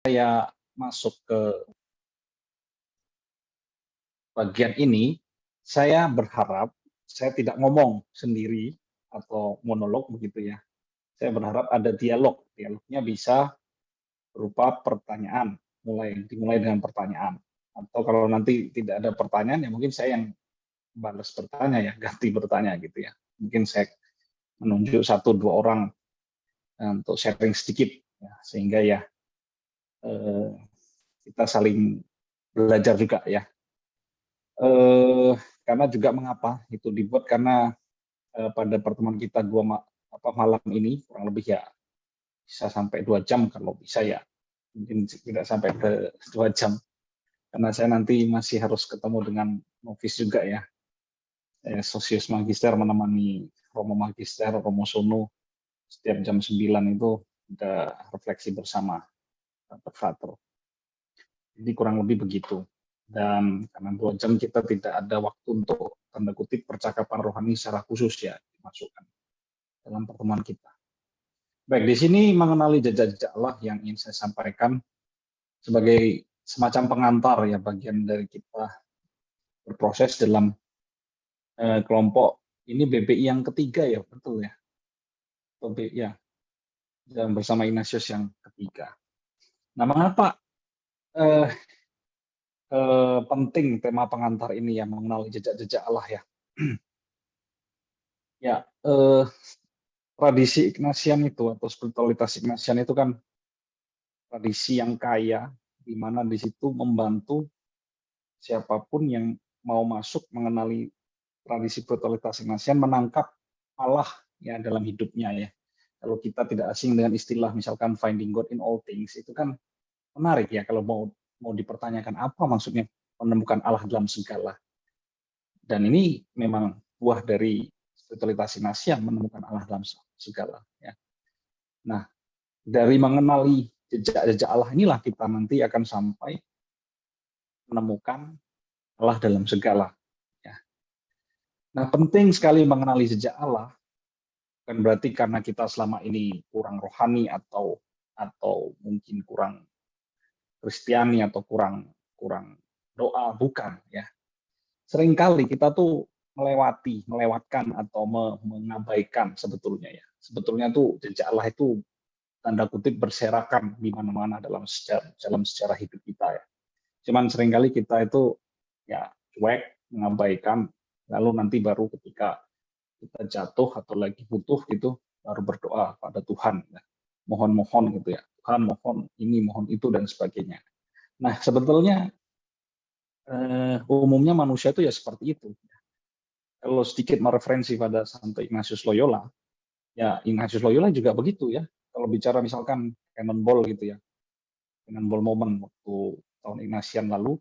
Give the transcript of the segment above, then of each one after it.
Saya masuk ke bagian ini, saya berharap saya tidak ngomong sendiri atau monolog begitu ya. Saya berharap ada dialog. Dialognya bisa berupa pertanyaan, dimulai dengan pertanyaan. Atau kalau nanti tidak ada pertanyaan, ya mungkin saya yang balas bertanya ya, ganti bertanya gitu ya. Mungkin saya menunjuk satu dua orang untuk sharing sedikit, ya, sehingga ya eh, kita saling belajar juga ya. Karena juga mengapa itu dibuat karena pada pertemuan kita malam ini kurang lebih ya bisa sampai 2 jam kalau bisa ya, mungkin tidak sampai ke 2 jam karena saya nanti masih harus ketemu dengan novis juga ya, sosius magister menemani Romo Magister, Romo Sono setiap jam 9 itu ada refleksi bersama Frater. Jadi kurang lebih begitu. Dan karena 2 jam kita tidak ada waktu untuk tanda kutip percakapan rohani secara khusus ya dimasukkan dalam pertemuan kita. Baik, di sini mengenali jejak-jejak Allah yang ingin saya sampaikan sebagai semacam pengantar ya bagian dari kita berproses dalam kelompok ini BPI yang ketiga ya, betul ya? Ya, dan bersama Ignatius yang ketiga. Nah, mengapa eh, penting tema pengantar ini yang mengenali jejak-jejak Allah ya? Ya, tradisi Ignatian itu atau spiritualitas Ignatian itu kan tradisi yang kaya, di mana di situ membantu siapapun yang mau masuk mengenali tradisi spiritualitas Ignatian menangkap Allah ya dalam hidupnya ya. Kalau kita tidak asing dengan istilah misalkan finding God in all things, itu kan menarik ya kalau mau dipertanyakan apa maksudnya menemukan Allah dalam segala. Dan ini memang buah dari spiritualitas Ignatian menemukan Allah dalam segala ya. Nah, dari mengenali jejak-jejak Allah inilah kita nanti akan sampai menemukan Allah dalam segala. Ya. Nah, penting sekali mengenali jejak Allah, bukan berarti karena kita selama ini kurang rohani atau mungkin kurang Kristiani atau kurang kurang doa, bukan ya. Seringkali kita tuh melewatkan atau mengabaikan sebetulnya ya. Sebetulnya tuh jejak Allah itu tanda kutip berserakan di mana-mana dalam sejarah hidup kita ya. Cuman seringkali kita itu ya cuek, mengabaikan, lalu nanti baru ketika kita jatuh atau lagi butuh gitu, baru berdoa pada Tuhan. Ya. Mohon-mohon gitu ya, Tuhan mohon ini, mohon itu, dan sebagainya. Nah, sebetulnya umumnya manusia itu ya seperti itu. Kalau sedikit mereferensi pada Santo Ignatius Loyola, ya Ignatius Loyola juga begitu ya. Kalau bicara misalkan Cannonball gitu ya, Cannonball Moment waktu tahun Ignatian lalu,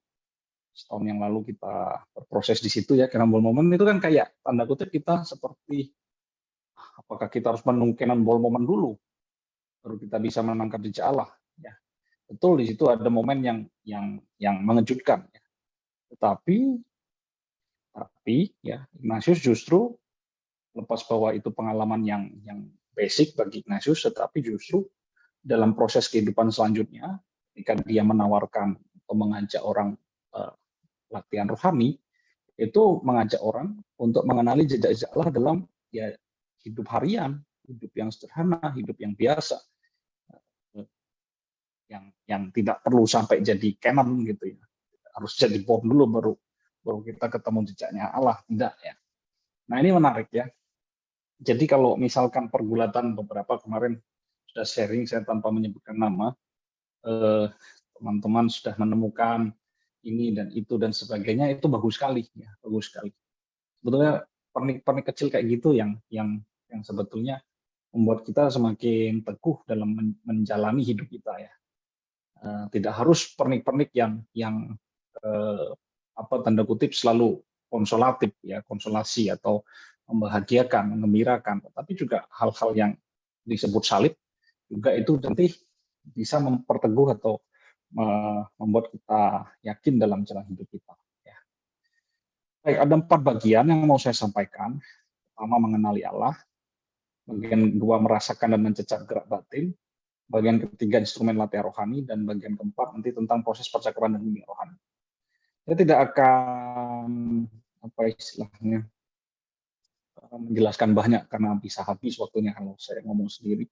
setahun yang lalu kita berproses di situ ya, Cannonball Moment itu kan kayak tanda kutip kita seperti apakah kita harus menunggu Cannonball Moment dulu baru kita bisa menangkap jejak Allah ya. Betul, di situ ada momen yang mengejutkan ya. Tapi ya Ignatius justru lepas bahwa itu pengalaman yang basic bagi Ignatius, tetapi justru dalam proses kehidupan selanjutnya ketika dia menawarkan atau mengajak orang latihan rohani, itu mengajak orang untuk mengenali jejak-jejak Allah dalam ya hidup harian, hidup yang sederhana, hidup yang biasa, yang tidak perlu sampai jadi canon gitu ya. Harus jadi bom dulu baru baru kita ketemu jejaknya Allah, tidak ya. Nah, ini menarik ya. Jadi kalau misalkan pergulatan beberapa kemarin sudah sharing saya tanpa menyebutkan nama, teman-teman sudah menemukan ini dan itu dan sebagainya, itu bagus sekali ya, bagus sekali. Sebetulnya pernik-pernik kecil kayak gitu yang sebetulnya membuat kita semakin teguh dalam menjalani hidup kita ya. Tidak harus pernik-pernik yang apa tanda kutip selalu konsolatif ya, konsolasi atau membahagiakan, mengembirakan, tapi juga hal-hal yang disebut salib juga itu nanti bisa memperteguh atau membuat kita yakin dalam jalan hidup kita. Ya. Baik, ada 4 bagian yang mau saya sampaikan. Pertama mengenali Allah, bagian 2 merasakan dan mencecap gerak batin, bagian ketiga instrumen latihan rohani, dan bagian keempat nanti tentang proses percakapan dan bimbing rohani. Saya tidak akan apa istilahnya menjelaskan banyak karena bisa habis waktunya kalau saya ngomong sendiri.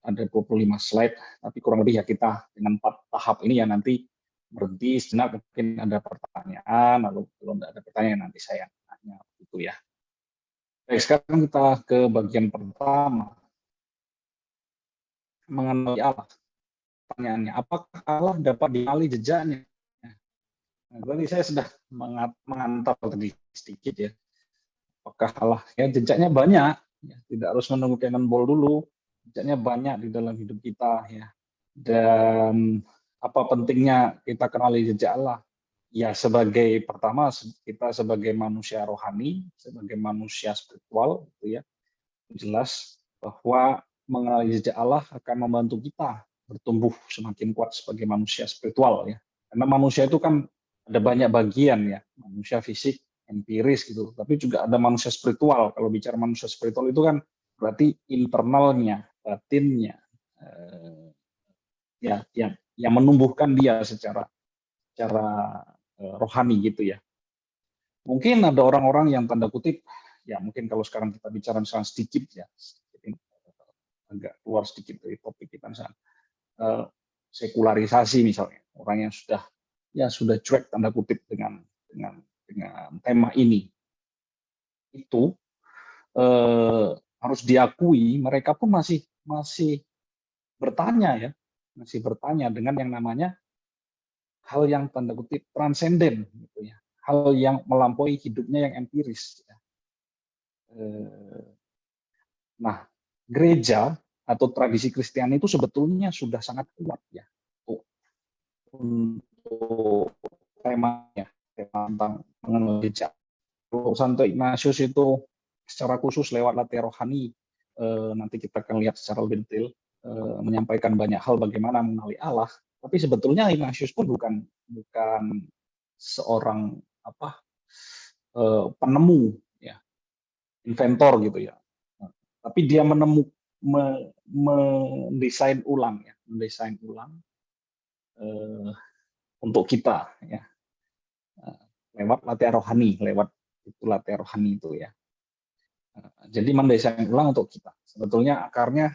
Ada 25 slide, tapi kurang lebih ya kita dengan 4 tahap ini ya nanti berhenti sejenak, mungkin ada pertanyaan, lalu kalau tidak ada pertanyaan nanti saya tanya gitu ya. Baik, sekarang kita ke bagian pertama, mengenai Allah. Pertanyaannya, apakah Allah dapat dikenali jejaknya? Nah, tadi saya sudah mengantar tadi sedikit ya. Apakah Allah ya jejaknya banyak, ya, tidak harus menunggu Cannonball dulu, jejaknya banyak di dalam hidup kita ya. Dan apa pentingnya kita kenali jejak Allah? Ya sebagai pertama kita sebagai manusia rohani, sebagai manusia spiritual, gitu ya, jelas bahwa mengenali jejak Allah akan membantu kita bertumbuh semakin kuat sebagai manusia spiritual ya. Karena manusia itu kan ada banyak bagian ya, manusia fisik, empiris gitu, tapi juga ada manusia spiritual. Kalau bicara manusia spiritual itu kan berarti internalnya, batinnya, ya yang menumbuhkan dia secara rohani gitu ya. Mungkin ada orang-orang yang tanda kutip, ya mungkin kalau sekarang kita bicara misalnya sedikit ya, agak keluar sedikit dari topik kita misalnya, sekularisasi misalnya, orang yang sudah cuek tanda kutip dengan tema ini, itu harus diakui mereka pun masih bertanya ya, masih bertanya dengan yang namanya hal yang tanda kutip transenden gitu ya, hal yang melampaui hidupnya yang empiris ya. Nah, gereja atau tradisi Kristiani itu sebetulnya sudah sangat kuat ya untuk temanya, tema tentang mengenal jejak. Kalau Santo Ignatius itu secara khusus lewat latihan rohani, nanti kita akan lihat secara lebih detail, menyampaikan banyak hal bagaimana mengenali Allah. Tapi sebetulnya Ignatius pun bukan seorang penemu, ya, inventor gitu ya. Tapi dia mendesain ulang untuk kita ya, lewat latihan rohani itu ya. Jadi mendesain ulang untuk kita. Sebetulnya akarnya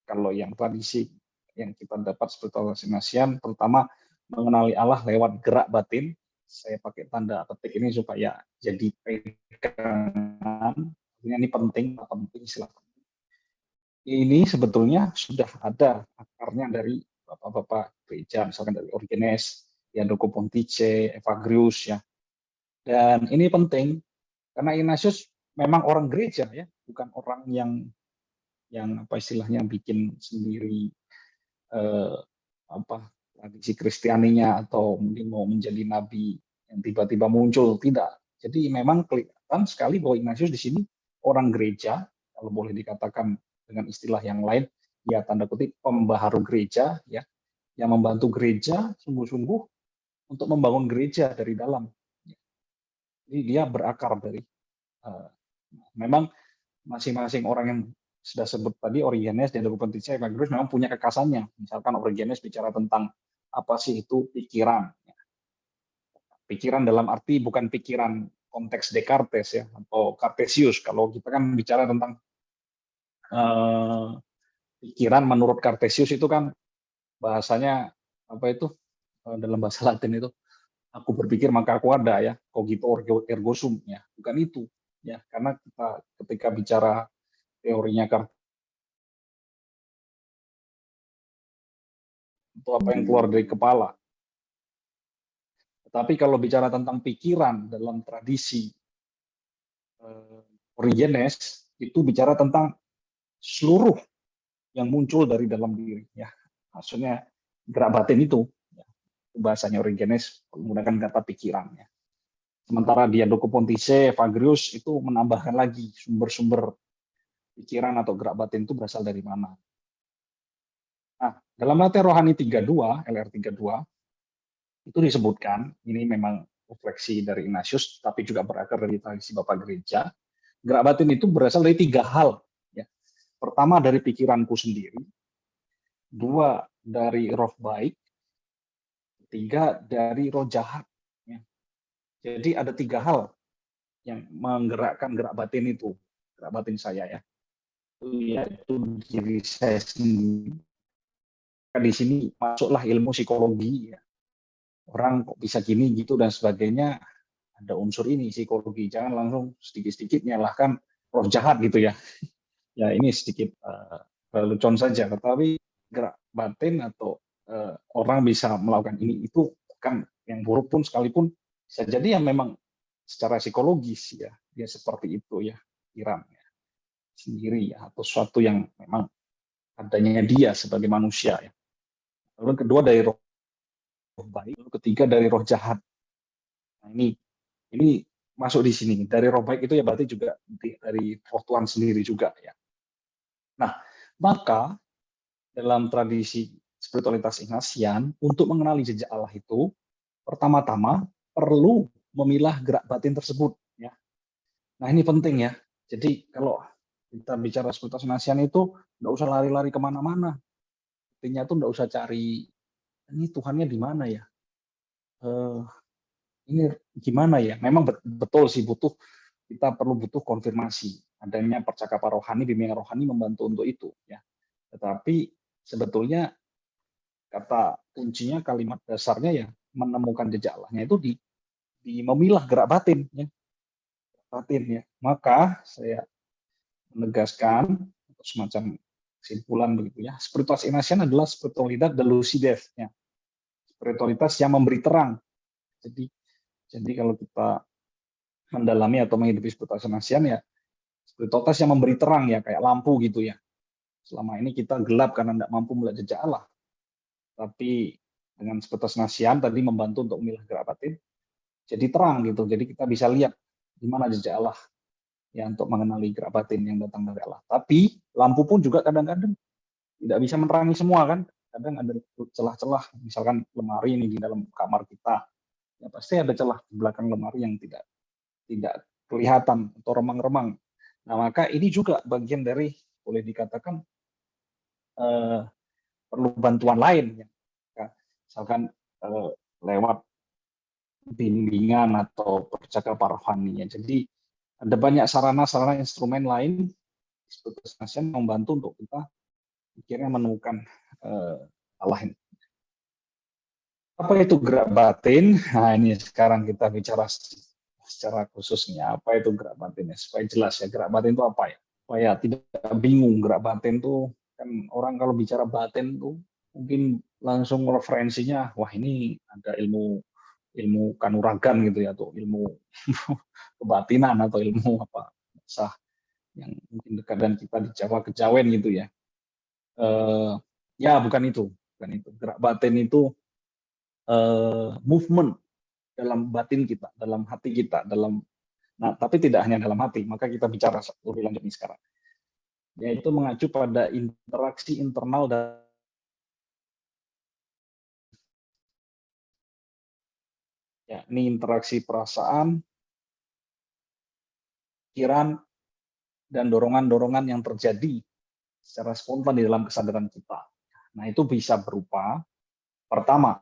kalau yang tradisi yang kita dapat spiritual Ignatian, pertama mengenali Allah lewat gerak batin. Saya pakai tanda petik ini supaya jadi pegangan. Ini penting silakan. Ini sebetulnya sudah ada akarnya dari bapak-bapak gereja, misalkan dari Origenes, Diadoco Pontice, Evagrius ya. Dan ini penting karena Ignatius memang orang gereja ya, bukan orang yang apa istilahnya bikin sendiri tradisi Kristianinya atau mungkin mau menjadi nabi yang tiba-tiba muncul, tidak. Jadi memang kelihatan sekali bahwa Ignatius di sini orang gereja, kalau boleh dikatakan dengan istilah yang lain, ya tanda kutip pembaharu gereja ya, yang membantu gereja sungguh-sungguh untuk membangun gereja dari dalam. Jadi dia berakar dari memang masing-masing orang yang sudah sebut tadi, Origenes dan Diadoco Pontice, Evagrius memang punya kekasannya. Misalkan Origenes bicara tentang apa sih itu pikiran. Pikiran dalam arti bukan pikiran konteks Descartes ya, atau Cartesius. Kalau kita kan bicara tentang pikiran menurut Cartesius itu kan bahasanya apa itu, dalam bahasa Latin itu, aku berpikir maka aku ada ya, cogito ergo sum ya, bukan itu ya, karena kita ketika bicara teorinya Cartesius itu apa yang keluar dari kepala. Tetapi kalau bicara tentang pikiran dalam tradisi Origenes, itu bicara tentang seluruh yang muncul dari dalam diri. Ya, maksudnya gerak batin itu, ya, bahasanya Origenes menggunakan kata pikiran. Ya. Sementara Diadoco Pontice, Evagrius itu menambahkan lagi sumber-sumber pikiran atau gerak batin itu berasal dari mana. Nah, dalam latihan rohani 32, LR 32, itu disebutkan, ini memang refleksi dari Ignatius, tapi juga berakar dari tradisi Bapak Gereja, gerak batin itu berasal dari 3 hal. Ya. Pertama dari pikiranku sendiri, 2 dari roh baik, 3 dari roh jahat. Ya. Jadi ada 3 hal yang menggerakkan gerak batin itu, gerak batin saya ya. Yaitu diri saya sendiri. Di sini masuklah ilmu psikologi ya. Orang kok bisa gini gitu dan sebagainya, ada unsur ini psikologi. Jangan langsung sedikit-sedikit menyalahkan roh jahat gitu ya. Ya ini sedikit lelucon saja, tetapi gerak batin atau orang bisa melakukan ini itu kan yang buruk pun sekalipun bisa jadi ya memang secara psikologis ya dia seperti itu ya pikiran ya, sendiri ya atau sesuatu yang memang adanya dia sebagai manusia ya. Lalu yang kedua dari roh baik, lalu ketiga dari roh jahat. Nah, ini masuk di sini dari roh baik itu ya berarti juga dari roh Tuhan sendiri juga ya. Nah, maka dalam tradisi spiritualitas Ignatian, untuk mengenali jejak Allah itu, pertama-tama perlu memilah gerak batin tersebut. Ya. Nah ini penting ya. Jadi kalau kita bicara spiritualitas Ignatian itu, nggak usah lari-lari kemana-mana. Artinya tuh nggak usah cari, ini Tuhannya di mana ya? Eh, ini gimana ya? Memang betul sih kita perlu butuh konfirmasi. Adanya percakapan rohani, bimbingan rohani membantu untuk itu. Ya. Tetapi sebetulnya kata kuncinya kalimat dasarnya ya menemukan jejak Allahnya itu di memilah gerak batin ya batin ya maka saya menegaskan semacam kesimpulan begitu ya spiritualitas Ignatian adalah spiritualitas de lucidez ya spiritualitas yang memberi terang jadi kalau kita mendalami atau menghidupi spiritualitas Ignatian ya spiritualitas yang memberi terang ya kayak lampu gitu ya selama ini kita gelap karena tidak mampu melihat jejak Allah tapi dengan spiritualitas Ignatian tadi membantu untuk memilah gerak batin jadi terang gitu. Jadi kita bisa lihat di mana jejak Allah ya untuk mengenali gerak batin yang datang dari Allah. Tapi lampu pun juga kadang-kadang tidak bisa menerangi semua kan. Kadang ada celah-celah, misalkan lemari ini di dalam kamar kita. Ya pasti ada celah di belakang lemari yang tidak tidak kelihatan atau remang-remang. Nah, maka ini juga bagian dari boleh dikatakan eh, perlu bantuan lain ya. Misalkan lewat bimbingan atau percakapan rohani ya. Jadi ada banyak sarana-sarana instrumen lain spiritualitas yang membantu untuk kita akhirnya menemukan Allah ini. Apa itu gerak batin? Nah ini sekarang kita bicara secara khususnya apa itu gerak batin ya supaya jelas ya gerak batin itu apa ya supaya tidak bingung gerak batin itu kan orang kalau bicara batin tuh mungkin langsung referensinya wah ini ada ilmu kanuragan gitu ya atau ilmu kebatinan atau ilmu apa sah yang mungkin dekat dengan kita di Jawa kejawen gitu ya. Ya bukan itu. Gerak batin itu movement dalam batin kita, dalam hati kita, nah tapi tidak hanya dalam hati, maka kita bicara lebih lanjut nih sekarang. Yaitu mengacu pada interaksi internal dan ya, ini interaksi perasaan, pikiran, dan dorongan-dorongan yang terjadi secara spontan di dalam kesadaran kita. Nah, itu bisa berupa pertama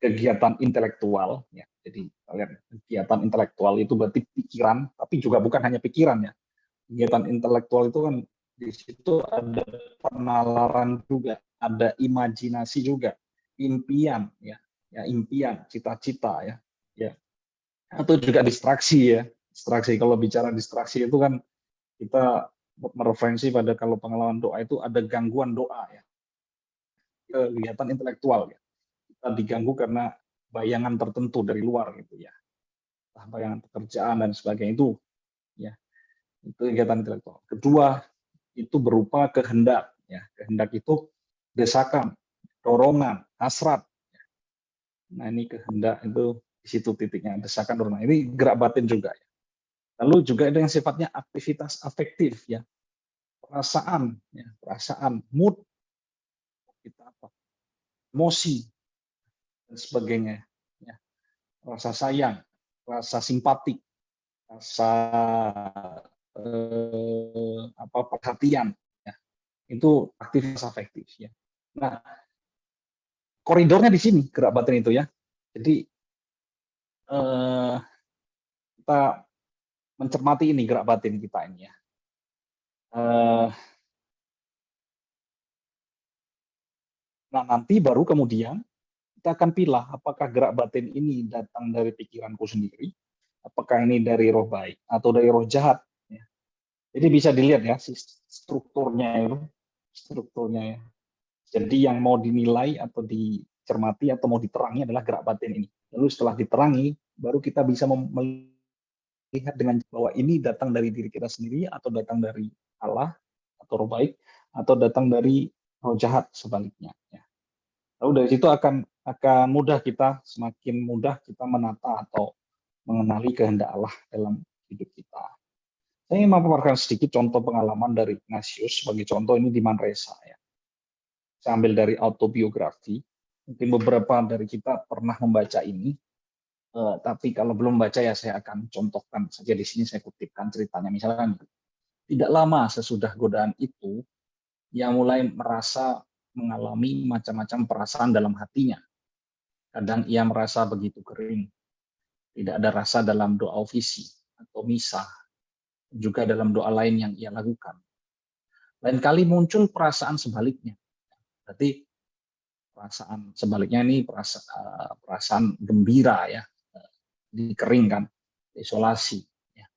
kegiatan intelektual ya. Jadi kalian kegiatan intelektual itu berarti pikiran, tapi juga bukan hanya pikiran ya. Kegiatan intelektual itu kan di situ ada penalaran juga, ada imajinasi juga, impian ya, ya impian, cita-cita ya, ya. Atau juga distraksi ya. Distraksi kalau bicara distraksi itu kan kita mereferensi pada kalau pengalaman doa itu ada gangguan doa ya, kegiatan intelektual ya. Kita diganggu karena bayangan tertentu dari luar gitu ya, entah bayangan pekerjaan dan sebagainya itu ya, itu kegiatan intelektual. Kedua itu berupa kehendak ya, kehendak itu desakan, dorongan, hasrat. Nah ini kehendak itu di situ titiknya desakan dorongan. Ini gerak batin juga ya. Lalu juga ada yang sifatnya aktivitas afektif ya, perasaan, mood kita apa, emosi dan sebagainya. Ya. Rasa sayang, rasa simpati, rasa apa perhatian, ya. Itu aktivitas afektif. Ya. Nah, koridornya di sini gerak batin itu ya. Jadi kita mencermati ini gerak batin kita ini ya. Nah, nanti baru kemudian kita akan pilih apakah gerak batin ini datang dari pikiranku sendiri, apakah ini dari roh baik atau dari roh jahat. Ya. Jadi bisa dilihat ya strukturnya itu, strukturnya ya. Jadi yang mau dinilai atau dicermati atau mau diterangi adalah gerak batin ini. Lalu setelah diterangi, baru kita bisa melihat dengan bahwa ini datang dari diri kita sendiri atau datang dari Allah atau roh baik atau datang dari roh jahat sebaliknya. Ya. Lalu dari situ akan mudah kita, semakin mudah kita menata atau mengenali kehendak Allah dalam hidup kita. Saya ingin memaparkan sedikit contoh pengalaman dari Ignatius. Sebagai contoh ini di Manresa ya. Saya ambil dari autobiografi. Mungkin beberapa dari kita pernah membaca ini, tapi kalau belum baca ya saya akan contohkan saja di sini, saya kutipkan ceritanya. Misalkan tidak lama sesudah godaan itu, ia mulai merasa mengalami macam-macam perasaan dalam hatinya. Kadang ia merasa begitu kering, tidak ada rasa dalam doa ofisi atau misa, juga dalam doa lain yang ia lakukan. Lain kali muncul perasaan sebaliknya. Berarti perasaan sebaliknya ini perasaan gembira ya, dikeringkan, isolasi. Ya.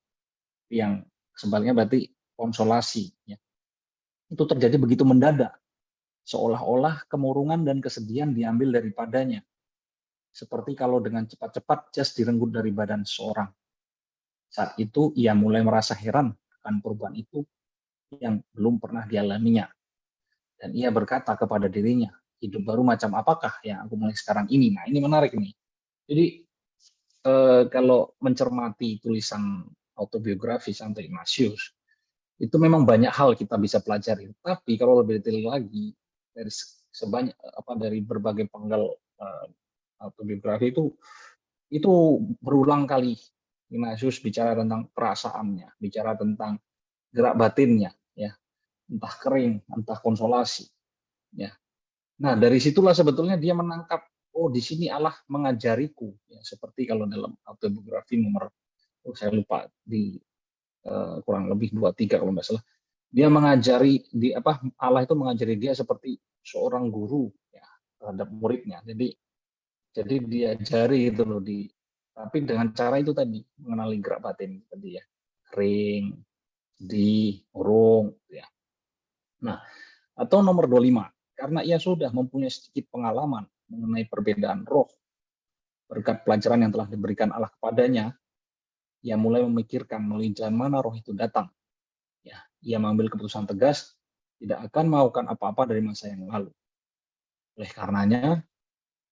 Yang sebaliknya berarti konsolasi. Ya. Itu terjadi begitu mendadak, seolah-olah kemurungan dan kesedihan diambil daripadanya. Seperti kalau dengan cepat-cepat jas direnggut dari badan seorang. Saat itu ia mulai merasa heran akan perubahan itu yang belum pernah dialaminya. Dan ia berkata kepada dirinya, hidup baru macam apakah yang aku mulai sekarang ini? Nah, ini menarik nih. Jadi kalau mencermati tulisan autobiografi Santo Ignatius, itu memang banyak hal kita bisa pelajari. Tapi kalau lebih detail lagi dari dari berbagai penggal autobiografi itu berulang kali Ignatius bicara tentang perasaannya, bicara tentang gerak batinnya, ya, entah kering, entah konsolasi, ya. Nah, dari situlah sebetulnya dia menangkap, oh di sini Allah mengajariku, ya, seperti kalau dalam autobiografi nomor, saya lupa di kurang lebih 2-3 kalau nggak salah, dia mengajari Allah itu mengajari dia seperti seorang guru ya terhadap muridnya. Jadi diajari itu loh tapi dengan cara itu tadi mengenali gerak batin tadi ya, kering, urung ya. Nah, atau nomor 25, karena ia sudah mempunyai sedikit pengalaman mengenai perbedaan roh berkat pelajaran yang telah diberikan Allah kepadanya, ia mulai memikirkan melalui jalan mana roh itu datang. Ya, ia mengambil keputusan tegas tidak akan melakukan apa-apa dari masa yang lalu. Oleh karenanya,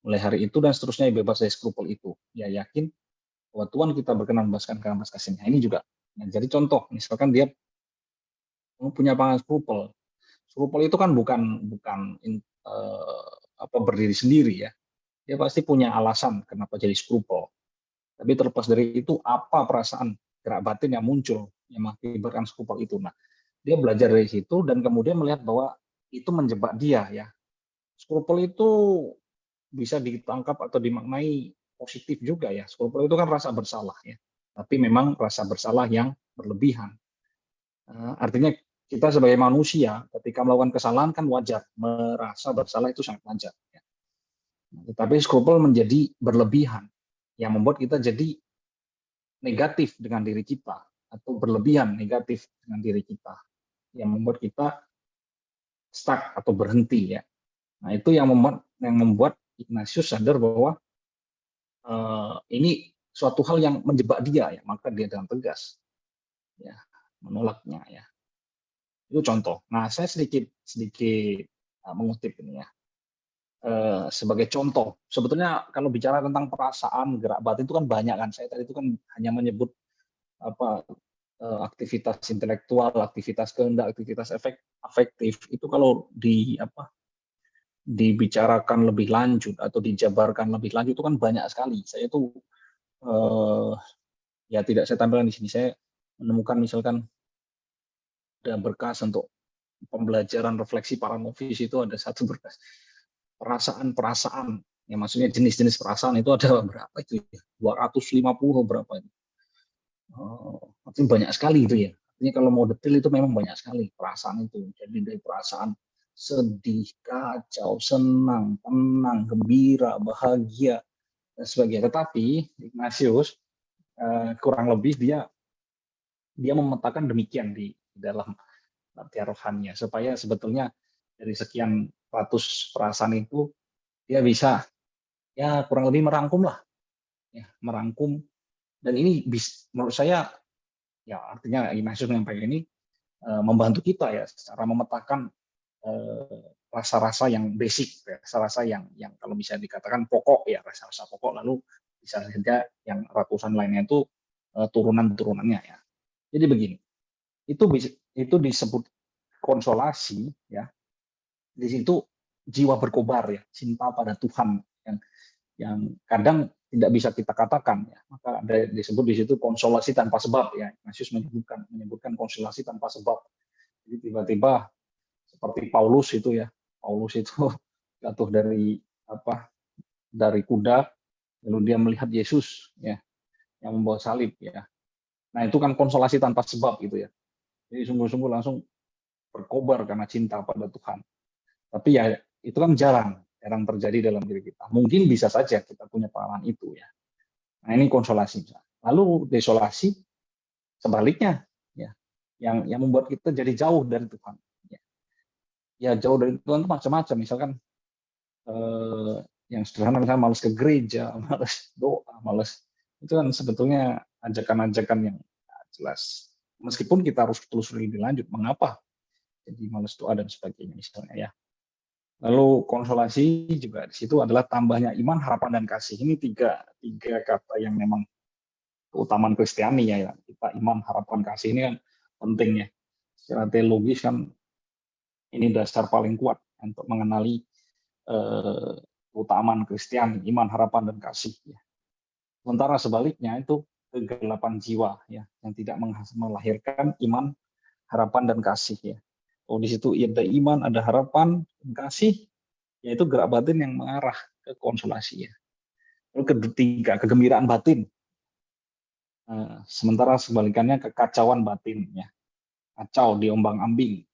mulai hari itu dan seterusnya bebas dari skrupul itu. Ia yakin bahwa Tuhan kita berkenan membebaskan karena kasih-Nya. Ini juga jadi contoh, misalkan dia punya pangan skrupul. Skrupul itu kan bukan berdiri sendiri ya. Dia pasti punya alasan kenapa jadi skrupul. Tapi terlepas dari itu, apa perasaan gerak batin yang muncul yang mengakibatkan skrupul itu. Nah, dia belajar dari situ dan kemudian melihat bahwa itu menjebak dia ya. Skrupul itu bisa ditangkap atau dimaknai positif juga ya. Skrupul itu kan rasa bersalah ya. Tapi memang rasa bersalah yang berlebihan. Artinya kita sebagai manusia ketika melakukan kesalahan kan wajar, merasa bersalah itu sangat wajar. Ya. Tetapi skrupul menjadi berlebihan yang membuat kita jadi negatif dengan diri kita atau berlebihan negatif dengan diri kita yang membuat kita stuck atau berhenti ya. Nah, itu yang membuat Ignatius sadar bahwa ini suatu hal yang menjebak dia ya, maka dia dengan tegas ya menolaknya ya. Itu contoh. Nah, saya sedikit mengutip ini ya. Sebagai contoh, sebetulnya kalau bicara tentang perasaan gerak batin itu kan banyak kan. Saya tadi itu kan hanya menyebut aktivitas intelektual, aktivitas kehendak, aktivitas afektif itu kalau dibicarakan lebih lanjut atau dijabarkan lebih lanjut itu kan banyak sekali. Saya itu ya tidak saya tampilkan di sini. Saya menemukan misalkan ada berkas untuk pembelajaran refleksi para novis itu ada satu berkas perasaan-perasaan. Ya maksudnya jenis-jenis perasaan itu ada berapa itu ya? 250 berapa itu. Artinya banyak sekali itu ya. Artinya kalau mau detail itu memang banyak sekali perasaan itu. Jadi dari perasaan sedih, kacau, senang, tenang, gembira, bahagia, dan sebagainya. Tetapi Ignatius kurang lebih dia memetakan demikian di dalam latihan rohaninya supaya sebetulnya dari sekian ratus perasaan itu dia bisa ya kurang lebih merangkum lah, ya merangkum. Dan ini menurut saya ya artinya Ignatius menyampaikan ini membantu kita ya secara memetakan rasa-rasa yang basic, rasa-rasa yang kalau bisa dikatakan pokok ya, rasa-rasa pokok, lalu bisa saja yang ratusan lainnya itu turunan-turunannya ya. Jadi begini, itu disebut konsolasi ya. Di situ jiwa berkobar ya, cinta pada Tuhan yang kadang tidak bisa kita katakan ya. Maka ada disebut di situ konsolasi tanpa sebab ya. Yesus menyebutkan konsolasi tanpa sebab. Jadi tiba-tiba seperti Paulus itu ya. Paulus itu jatuh dari kuda lalu dia melihat Yesus ya yang membawa salib ya. Nah, itu kan konsolasi tanpa sebab gitu ya. Jadi sungguh-sungguh langsung berkobar karena cinta pada Tuhan. Tapi ya itu kan jarang terjadi dalam diri kita. Mungkin bisa saja kita punya pengalaman itu ya. Nah, ini konsolasi. Lalu desolasi sebaliknya ya. Yang membuat kita jadi jauh dari Tuhan. Ya jauh dari Tuhan itu macam-macam. Misalkan yang sederhana misalnya malas ke gereja, malas doa, malas itu kan sebetulnya ajakan-ajakan yang jelas. Meskipun kita harus telusuri lebih lanjut mengapa jadi malas doa dan sebagainya misalnya ya. Lalu konsolasi juga di situ adalah tambahnya iman, harapan, dan kasih. Ini tiga kata yang memang keutamaan Kristiani ya. Kita iman, harapan, kasih ini kan penting ya. Secara teologis kan ini dasar paling kuat untuk mengenali keutamaan Kristiani, iman, harapan, dan kasih. Ya. Sementara sebaliknya itu kegelapan jiwa ya, yang tidak melahirkan iman, harapan, dan kasih ya. Oh, di situ ada iman, ada harapan, dan kasih, yaitu gerak batin yang mengarah ke konsolasi ya. Lalu ketiga, kegembiraan batin. Sementara sebalikannya kekacauan batin ya. Kacau, diombang-ambing,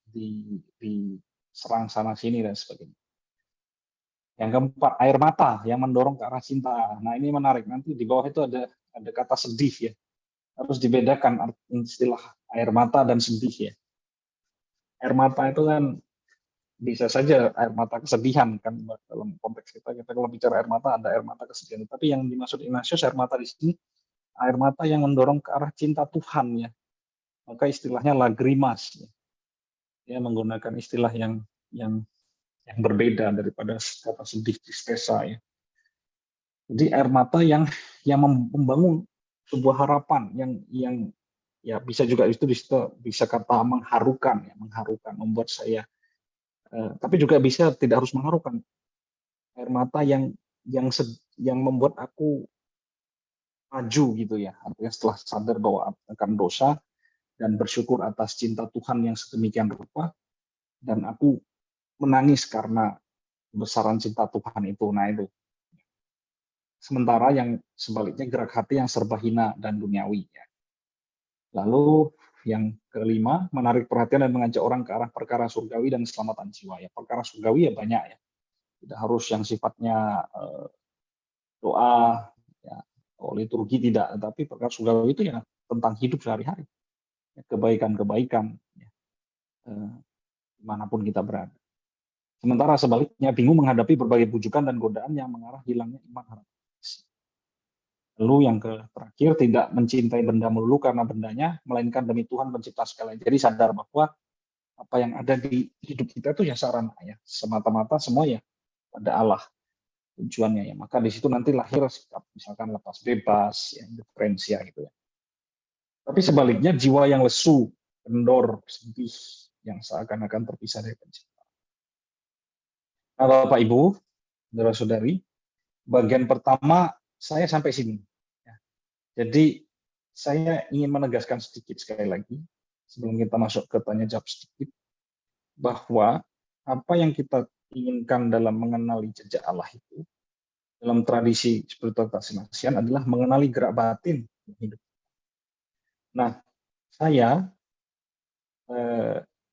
diserang sana sini dan sebagainya. Yang keempat, air mata yang mendorong ke arah cinta. Nah, ini menarik. Nanti di bawah itu ada kata sedih ya. Harus dibedakan istilah air mata dan sedih ya. Air mata itu kan bisa saja air mata kesedihan kan dalam konteks kita kalau bicara air mata ada air mata kesedihan. Tapi yang dimaksud Ignatius air mata di sini air mata yang mendorong ke arah cinta Tuhan ya. Maka istilahnya lagrimas ya. Dia menggunakan istilah yang berbeda daripada kata sedih tristesa ya. Jadi air mata yang membangun sebuah harapan yang ya bisa juga itu bisa kata mengharukan ya, membuat saya tapi juga bisa tidak harus mengharukan. Air mata yang membuat aku maju gitu ya. Artinya setelah sadar bahwa akan dosa dan bersyukur atas cinta Tuhan yang sedemikian rupa dan aku menangis karena besaran cinta Tuhan itu. Nah, itu. Sementara yang sebaliknya gerak hati yang serba hina dan duniawi. Ya. Lalu yang kelima, menarik perhatian dan mengajak orang ke arah perkara surgawi dan keselamatan jiwa. Ya, perkara surgawi ya banyak ya. Tidak harus yang sifatnya doa, ya, liturgi tidak. Tapi perkara surgawi itu ya tentang hidup sehari-hari. Ya, kebaikan-kebaikan. Ya, dimanapun kita berada. Sementara sebaliknya bingung menghadapi berbagai bujukan dan godaan yang mengarah hilangnya iman harapan. Lalu yang terakhir, tidak mencintai benda melulu karena bendanya, melainkan demi Tuhan pencipta segalanya. Jadi sadar bahwa apa yang ada di hidup kita itu ya sarana ya, semata-mata semua ya pada Allah tujuannya ya. Maka di situ nanti lahir sikap misalkan lepas bebas, ya, indiferensia gitu ya. Tapi sebaliknya jiwa yang lesu, kendor, sedih, yang seakan-akan terpisah dari pencipta. Nah, Bapak Ibu, saudara-saudari, bagian pertama saya sampai sini. Jadi saya ingin menegaskan sedikit sekali lagi sebelum kita masuk ke tanya jawab sedikit bahwa apa yang kita inginkan dalam mengenali jejak Allah itu, dalam tradisi spiritualitas Ignacian adalah mengenali gerak batin hidup. Nah, saya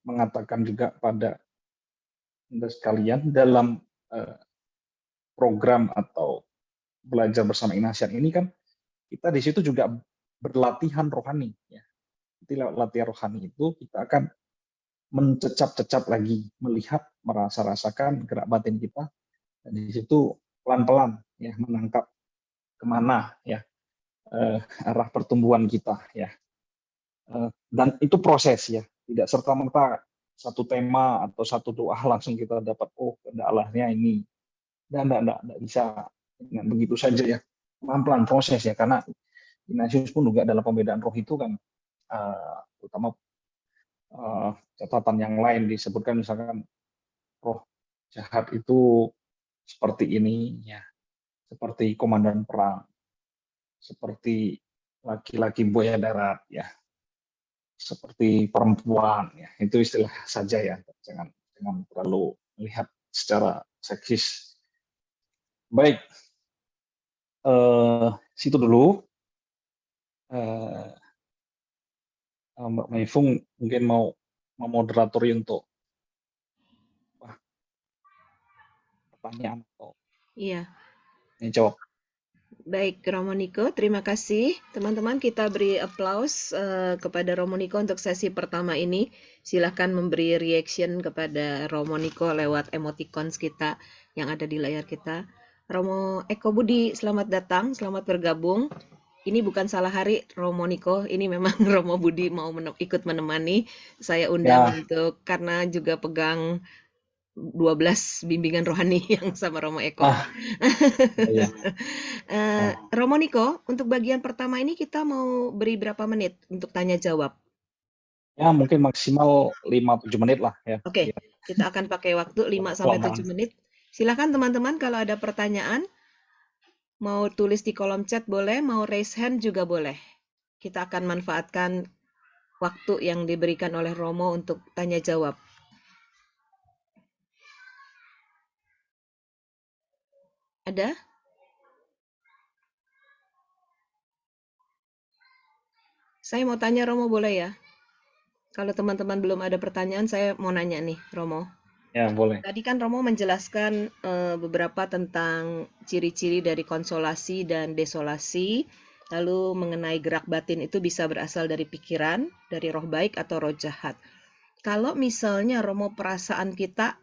mengatakan juga pada Anda sekalian dalam program atau belajar bersama Ignacian ini kan kita di situ juga berlatihan rohani ya. Jadi lewat latihan rohani itu kita akan mencecap-cecap lagi, melihat, merasa-rasakan gerak batin kita, dan di situ pelan-pelan ya menangkap kemana ya arah pertumbuhan kita ya. Dan itu proses ya, tidak serta-merta satu tema atau satu doa langsung kita dapat kehendak Allahnya ini. Enggak bisa dengan begitu saja ya. Pelan-pelan proses ya, karena Ignatius pun juga dalam pembedaan roh itu kan terutama catatan yang lain disebutkan misalkan roh jahat itu seperti ini ya, seperti komandan perang, seperti laki-laki buaya darat ya, seperti perempuan ya, itu istilah saja ya, jangan terlalu melihat secara seksis. Baik, situ dulu. Mbak Maifung mungkin mau memoderatori untuk pertanyaan atau jawab. Baik, Romoniko, terima kasih. Teman-teman, kita beri applause kepada Romoniko untuk sesi pertama ini. Silahkan memberi reaction kepada Romoniko lewat emoticons kita yang ada di layar kita. Romo Eko Budi, selamat datang, selamat bergabung. Ini bukan salah hari, Romoniko. Ini memang Romo Budi mau ikut menemani. Saya undang untuk karena juga pegang 12 bimbingan rohani yang sama Romo Eko. Iya. Romo Niko, untuk bagian pertama ini kita mau beri berapa menit untuk tanya jawab? Ya, mungkin maksimal 5-7 menit lah ya. Oke, kita akan pakai waktu 5-7 menit. Silakan teman-teman kalau ada pertanyaan, mau tulis di kolom chat boleh, mau raise hand juga boleh. Kita akan manfaatkan waktu yang diberikan oleh Romo untuk tanya jawab. Ada? Saya mau tanya Romo boleh ya? Kalau teman-teman belum ada pertanyaan, saya mau nanya nih, Romo. Ya, boleh. Tadi kan Romo menjelaskan beberapa tentang ciri-ciri dari konsolasi dan desolasi, lalu mengenai gerak batin itu bisa berasal dari pikiran, dari roh baik atau roh jahat. Kalau misalnya Romo perasaan kita,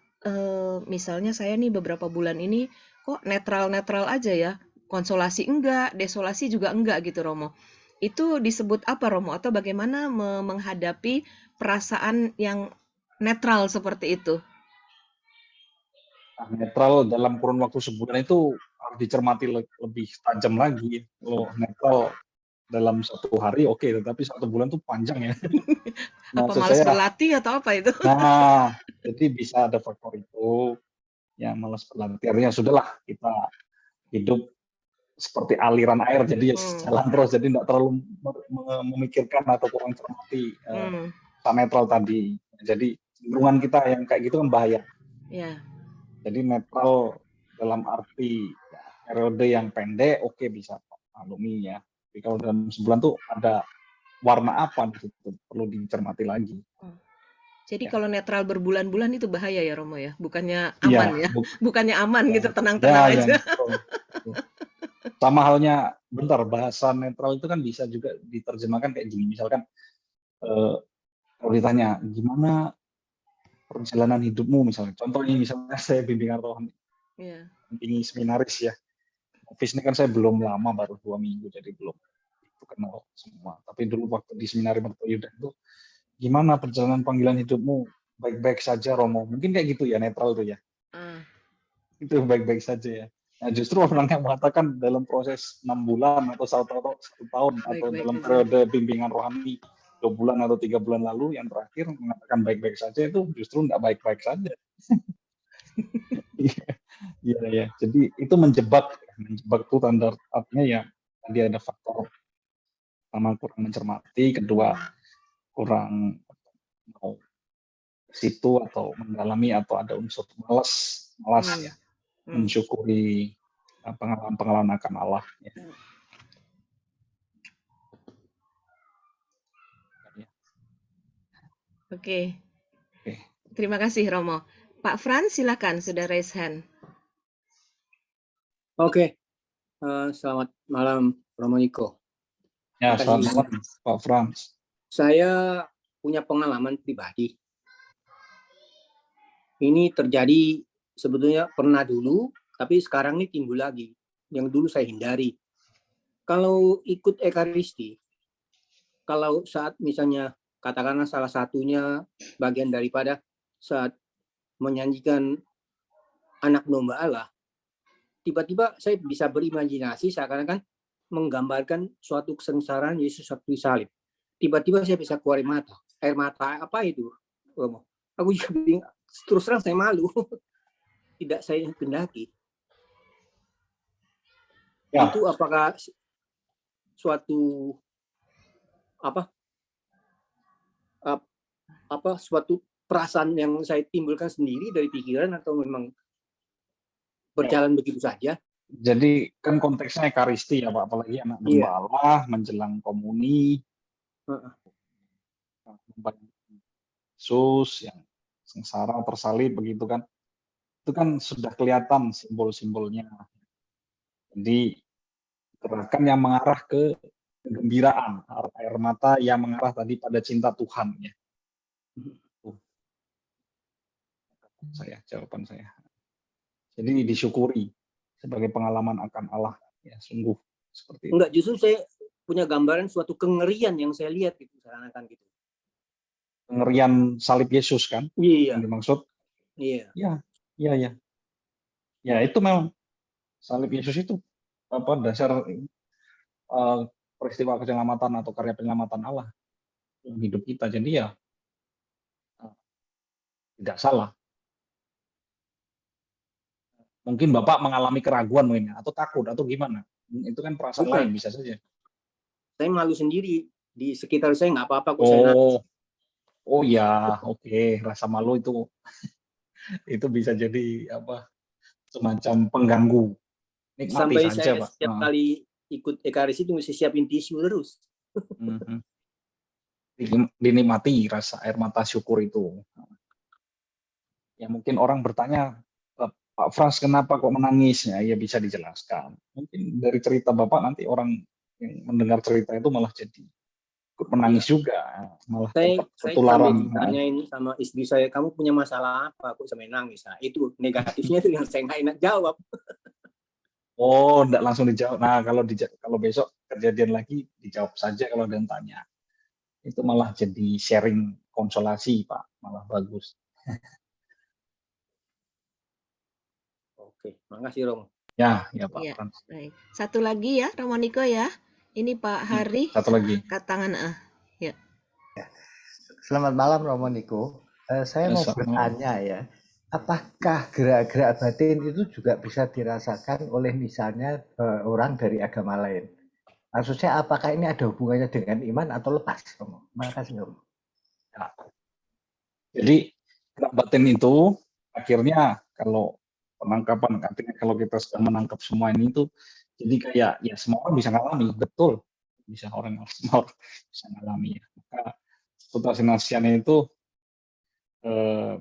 misalnya saya nih beberapa bulan ini kok netral-netral aja ya, konsolasi enggak, desolasi juga enggak gitu Romo. Itu disebut apa Romo? Atau bagaimana menghadapi perasaan yang netral seperti itu? Nah, netral dalam kurun waktu sebulan itu harus dicermati lebih tajam lagi. Kalau netral dalam 1 hari oke, tetapi 1 bulan tuh panjang ya. Apa Maksud malas saya, berlatih atau apa itu? nah, jadi bisa ada faktor itu yang malas berlatih. Artinya sudahlah kita hidup seperti aliran air, jadi ya jalan terus, jadi tidak terlalu memikirkan atau kurang cermati netral tadi. Jadi cenderungan kita yang kayak gitu kan bahaya. Ya. Jadi netral dalam arti ya, periode yang pendek oke, bisa maklumi ya. Tapi kalau dalam sebulan tuh ada warna apa di situ perlu dicermati lagi. Jadi kalau netral berbulan-bulan itu bahaya ya Romo ya, bukannya Iya, aman ya, bukannya aman ya, gitu, tenang-tenang ya, aja. sama halnya, bentar, bahasa netral itu kan bisa juga diterjemahkan kayak gini, misalkan kalau ditanya gimana perjalanan hidupmu misalnya, contohnya misalnya saya bimbingan rohani, bimbingi seminaris ya, office ini kan saya belum lama, baru 2 minggu, jadi belum kenal semua. Tapi dulu waktu di seminari Mertoyudan itu, gimana perjalanan panggilan hidupmu? Baik-baik saja Romo, mungkin kayak gitu ya, netral tuh ya. Itu baik-baik saja ya. Nah, justru orang yang mengatakan dalam proses 6 bulan atau 1 tahun atau dalam periode bimbingan rohani 2 bulan atau 3 bulan lalu yang terakhir mengatakan baik-baik saja, itu justru enggak baik-baik saja. Iya ya. Jadi itu menjebak itu tanda artinya ya tadi ada faktor pertama kurang mencermati, kedua kurang mau situ atau mendalami atau ada unsur malas ya mensyukuri pengalaman-pengalaman akan Allah. Ya. Oke. Terima kasih Romo. Pak Frans silakan, sudah raise hand. Oke. Selamat malam Romo Niko. Ya, selamat malam Pak Frans. Saya punya pengalaman pribadi. Ini terjadi sebetulnya pernah dulu, tapi sekarang ini timbul lagi. Yang dulu saya hindari. Kalau ikut Ekaristi, kalau saat misalnya katakanlah salah satunya bagian daripada saat menyanyikan anak domba Allah, tiba-tiba saya bisa berimajinasi seakan-akan menggambarkan suatu kesengsaraan Yesus waktu disalib. Tiba-tiba saya bisa keluar mata. Air mata apa itu? Aku juga bingung. Terus terang saya malu. Tidak saya kendaki. Ya. Itu apakah suatu suatu perasaan yang saya timbulkan sendiri dari pikiran atau memang berjalan begitu saja? Jadi kan konteksnya Ekaristi ya Pak, apalagi anak domba Allah menjelang komuni, Yesus yang sengsara tersalib begitu kan, itu kan sudah kelihatan simbol-simbolnya. Jadi gerakan yang mengarah ke kegembiraan, air mata yang mengarah tadi pada cinta Tuhan ya. Jawaban saya. Jadi disyukuri sebagai pengalaman akan Allah ya, sungguh seperti itu. Enggak, justru saya punya gambaran suatu kengerian yang saya lihat gitu, seakan-akan gitu. Pengerian salib Yesus kan? Iya. Yang dimaksud? Iya. Iya. Ya itu memang salib Yesus itu dasar peristiwa penyelamatan atau karya penyelamatan Allah dalam hidup kita. Jadi ya tidak salah. Mungkin Bapak mengalami keraguan mungkin atau takut atau gimana? Itu kan perasaan lain bisa saja. Saya malu sendiri, di sekitar saya nggak apa-apa kok saya nangis. Oh ya, oke. Rasa malu itu itu bisa jadi semacam pengganggu. Nikmati sampai saja, saya Pak. setiap kali ikut Ekaristi itu mesti siapin tisu terus. Dinikmati rasa air mata syukur itu. Ya mungkin orang bertanya, Pak Frans kenapa kok menangis? Ya bisa dijelaskan. Mungkin dari cerita Bapak nanti orang yang mendengar cerita itu malah jadi ikut menangis juga, malah saya sampai ditanyain sama istri saya, kamu punya masalah apa kok sampai nangis? Nah itu negatifnya itu yang saya nggak enak jawab. Oh, enggak langsung dijawab. Nah kalau besok kejadian lagi dijawab saja kalau ada yang tanya. Itu malah jadi sharing konsolasi Pak, malah bagus. Oke, makasih Romo. Ya Pak Frans. Baik. Satu lagi ya, Romo Niko ya. Ini Pak Hari. Satu lagi. Angkat tangan ya. Selamat malam Romo Niko. Saya mau bertanya ya, apakah gerak-gerak batin itu juga bisa dirasakan oleh misalnya orang dari agama lain? Maksudnya apakah ini ada hubungannya dengan iman atau lepas? Romo? Terima kasih Romo. Ya. Jadi gerak batin itu akhirnya kalau penangkapan, artinya kalau kita sudah menangkap semua ini itu jadi kayak ya semua orang bisa ngalami, betul bisa semua orang bisa ngalami ya. Maka substansiasinya itu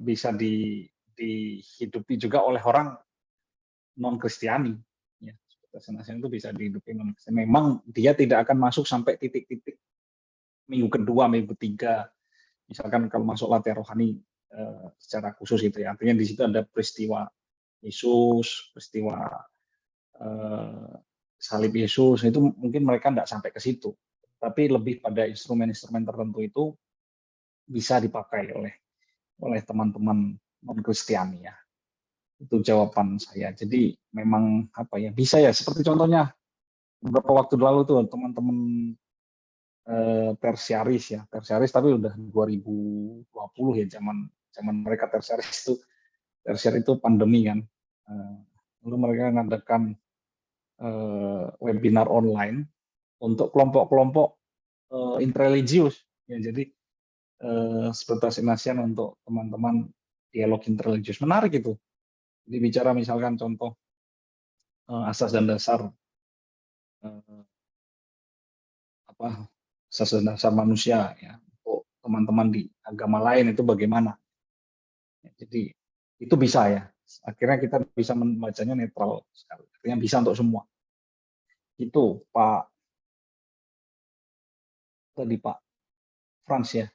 bisa dihidupi juga oleh orang non Kristiani ya. Substansiasinya itu bisa dihidupi non Kristiani. Memang dia tidak akan masuk sampai titik-titik minggu kedua, minggu ketiga. Misalkan kalau masuk latihan rohani secara khusus itu ya, artinya di situ ada peristiwa Yesus, peristiwa salib Yesus, itu mungkin mereka tidak sampai ke situ, tapi lebih pada instrumen-instrumen tertentu itu bisa dipakai oleh teman-teman non-Kristiani ya. Itu jawaban saya. Jadi memang bisa ya, seperti contohnya beberapa waktu lalu tuh teman-teman tersiaris ya, tersiaris tapi udah 2020 ya, zaman mereka tersiaris itu pandemi kan. Lalu mereka mengadakan webinar online untuk kelompok-kelompok interreligius ya. Jadi Spiritualitas Ignatian untuk teman-teman dialog interreligius. Menarik itu. Jadi bicara misalkan contoh asas dan dasar eh, asas dan dasar manusia ya untuk teman-teman di agama lain itu bagaimana. Ya, jadi itu bisa ya. Akhirnya kita bisa membacanya netral sekali. Artinya bisa untuk semua. Itu Pak Frans ya.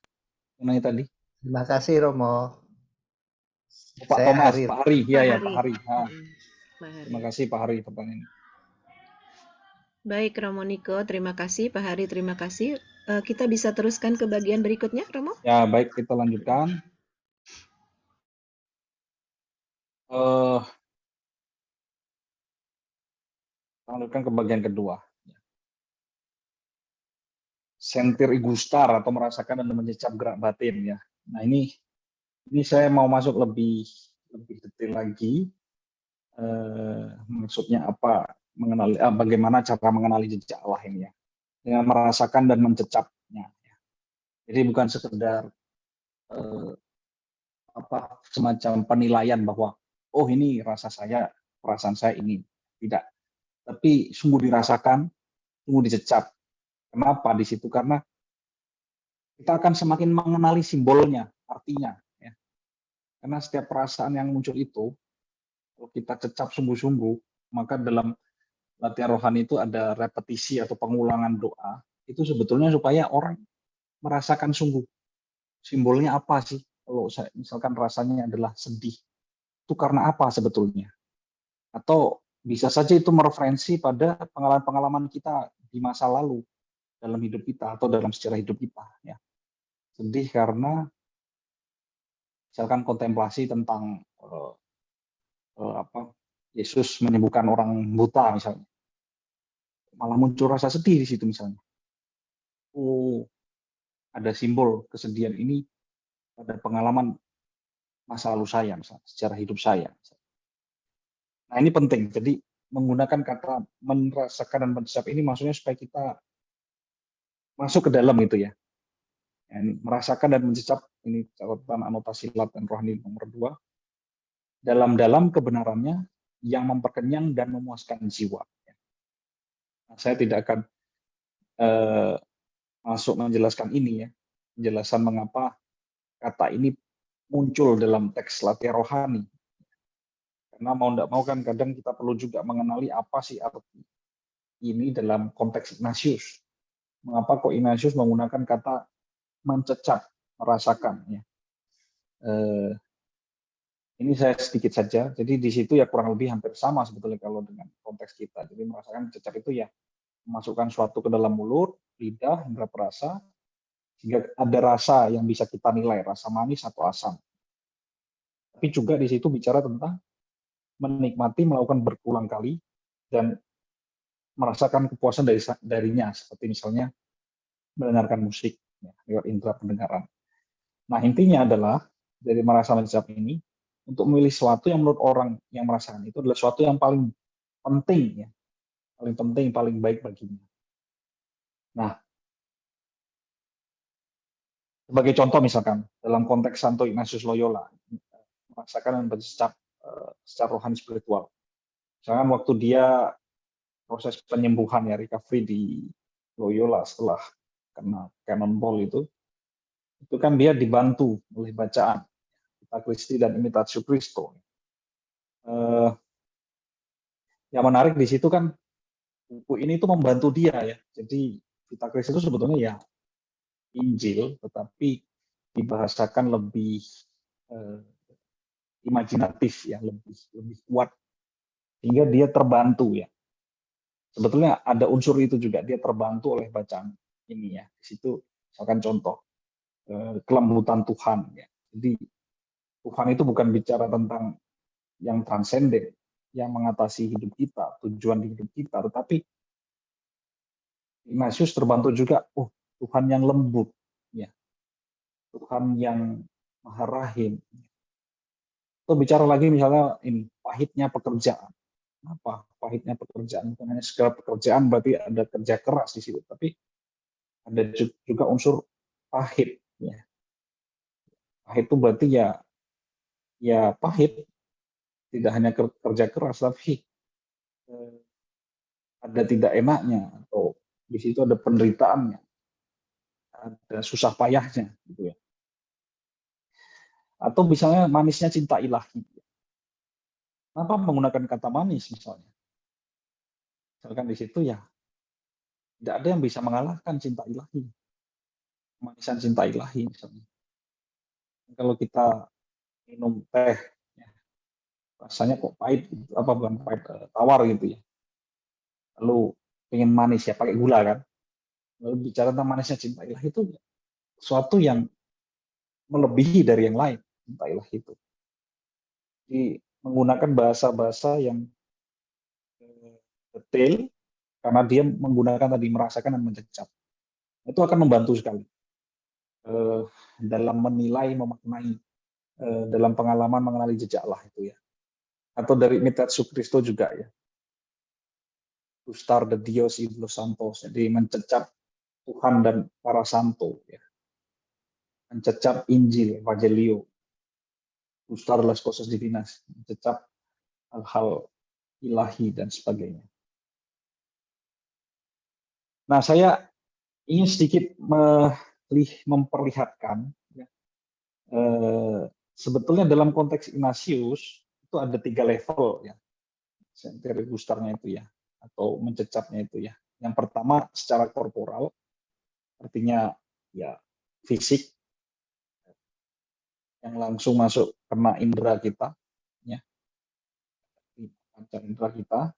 Yang nanya tadi. Terima kasih Romo. Pak Saya Thomas, Harir. Pak Hari, iya ya Hari. Pak Hari. Nah, Pak Hari. terima kasih Pak Hari pertanyaan. Baik Romo Niko, terima kasih. Pak Hari, terima kasih. Kita bisa teruskan ke bagian berikutnya, Romo? Ya baik, kita lanjutkan. Lanjutkan ke bagian kedua. Sentir igustar atau merasakan dan menyecap gerak batin ya. Nah ini saya mau masuk lebih detail lagi. Maksudnya apa? Mengenali bagaimana cara mengenali jejak Allah ini ya. Dengan merasakan dan mencecapnya. Ya. Jadi bukan sekedar semacam penilaian bahwa oh ini rasa saya, perasaan saya ini. Tidak. Tapi sungguh dirasakan, sungguh dicecap. Kenapa di situ? Karena kita akan semakin mengenali simbolnya, artinya. Ya. Karena setiap perasaan yang muncul itu, kalau kita cecap sungguh-sungguh, maka dalam latihan rohani itu ada repetisi atau pengulangan doa, itu sebetulnya supaya orang merasakan sungguh. Simbolnya apa sih? Kalau saya, misalkan rasanya adalah sedih, itu karena apa sebetulnya? Atau bisa saja itu mereferensi pada pengalaman-pengalaman kita di masa lalu, dalam hidup kita, atau dalam sejarah hidup kita. Ya. Sedih karena misalkan kontemplasi tentang Yesus menyembuhkan orang buta misalnya, malah muncul rasa sedih di situ misalnya. Oh, ada simbol kesedihan ini pada pengalaman masa lalu saya, misalnya, sejarah hidup saya. Misalnya. Nah ini penting. Jadi menggunakan kata merasakan dan mencecap ini maksudnya supaya kita masuk ke dalam itu ya. Yani, merasakan dan mencecap ini catatan anotasi Latin rohani nomor 2. Dalam-dalam kebenarannya yang memperkenyang dan memuaskan jiwa. Nah, saya tidak akan masuk menjelaskan ini ya, penjelasan mengapa kata ini muncul dalam teks latihan rohani. Karena mau tidak mau kan kadang kita perlu juga mengenali apa sih arti ini dalam konteks Ignatius. Mengapa kok Ignatius menggunakan kata mencecap, merasakan ya. Ini saya sedikit saja, jadi di situ ya kurang lebih hampir sama sebetulnya kalau dengan konteks kita. Jadi merasakan cecap itu ya memasukkan suatu ke dalam mulut, lidah, indera perasa, sehingga ada rasa yang bisa kita nilai, rasa manis atau asam. Tapi juga di situ bicara tentang menikmati, melakukan berulang kali, dan merasakan kepuasan darinya, seperti misalnya mendengarkan musik, ya, lewat indera pendengaran. Nah intinya adalah dari merasa mencecap ini, untuk memilih sesuatu yang menurut orang yang merasakan itu adalah sesuatu yang paling penting, ya, paling penting, paling baik baginya. Nah, sebagai contoh misalkan dalam konteks Santo Ignatius Loyola, merasakan dan mencecap secara rohani spiritual. Misalkan waktu dia proses penyembuhan ya recovery di Loyola setelah kena cannonball itu kan dia dibantu oleh bacaan Vita Christi dan Imitatio Christo. Yang menarik di situ kan buku ini tuh membantu dia ya. Jadi Vita Christi itu sebetulnya ya Injil, tetapi dibahasakan lebih imajinatif ya, lebih kuat, sehingga dia terbantu ya. Sebetulnya ada unsur itu juga, dia terbantu oleh bacaan ini ya. Di situ misalkan contoh kelembutan Tuhan ya. Jadi Tuhan itu bukan bicara tentang yang transenden, yang mengatasi hidup kita, tujuan di hidup kita, tetapi Ignatius terbantu juga, oh Tuhan yang lembut, ya, Tuhan yang maha rahim. Atau bicara lagi misalnya ini pahitnya pekerjaan. Apa pahitnya pekerjaan? Bukan hanya segala pekerjaan, berarti ada kerja keras di situ, tapi ada juga unsur pahit. Ya. Pahit itu berarti ya pahit, tidak hanya kerja keras, tapi eh, ada tidak enaknya, atau di situ ada penderitaannya, ada susah payahnya, gitu ya. Atau misalnya manisnya cinta ilahi. Kenapa menggunakan kata manis misalnya? Misalkan di situ ya tidak ada yang bisa mengalahkan cinta ilahi, manisan cinta ilahi misalnya. Kalau kita minum teh, ya, rasanya kok pahit, gitu. Apa bukan pahit, tawar gitu ya. Lalu pengen manis ya pakai gula kan. Lalu bicara tentang manisnya cinta ilahi itu sesuatu yang melebihi dari yang lain, cinta ilahi itu. Jadi menggunakan bahasa-bahasa yang detail, karena dia menggunakan tadi merasakan dan mencecap. Itu akan membantu sekali dalam menilai, memaknai, dalam pengalaman mengenali jejak Allah itu ya. Atau dari Imitatio Christo juga ya. Gustar de Dios y los Santos, jadi mencecap Tuhan dan para santo ya. Mencecap Injil, Evangelio, gustar las cosas divinas, mencecap hal-hal ilahi dan sebagainya. Nah, saya ingin sedikit memperlihatkan ya, sebetulnya dalam konteks Ignatius itu ada 3 level ya, senteri gustarnya itu ya, atau mencecapnya itu ya. Yang pertama secara korporal, artinya ya fisik, yang langsung masuk kena indera kita, ya, panca indera kita.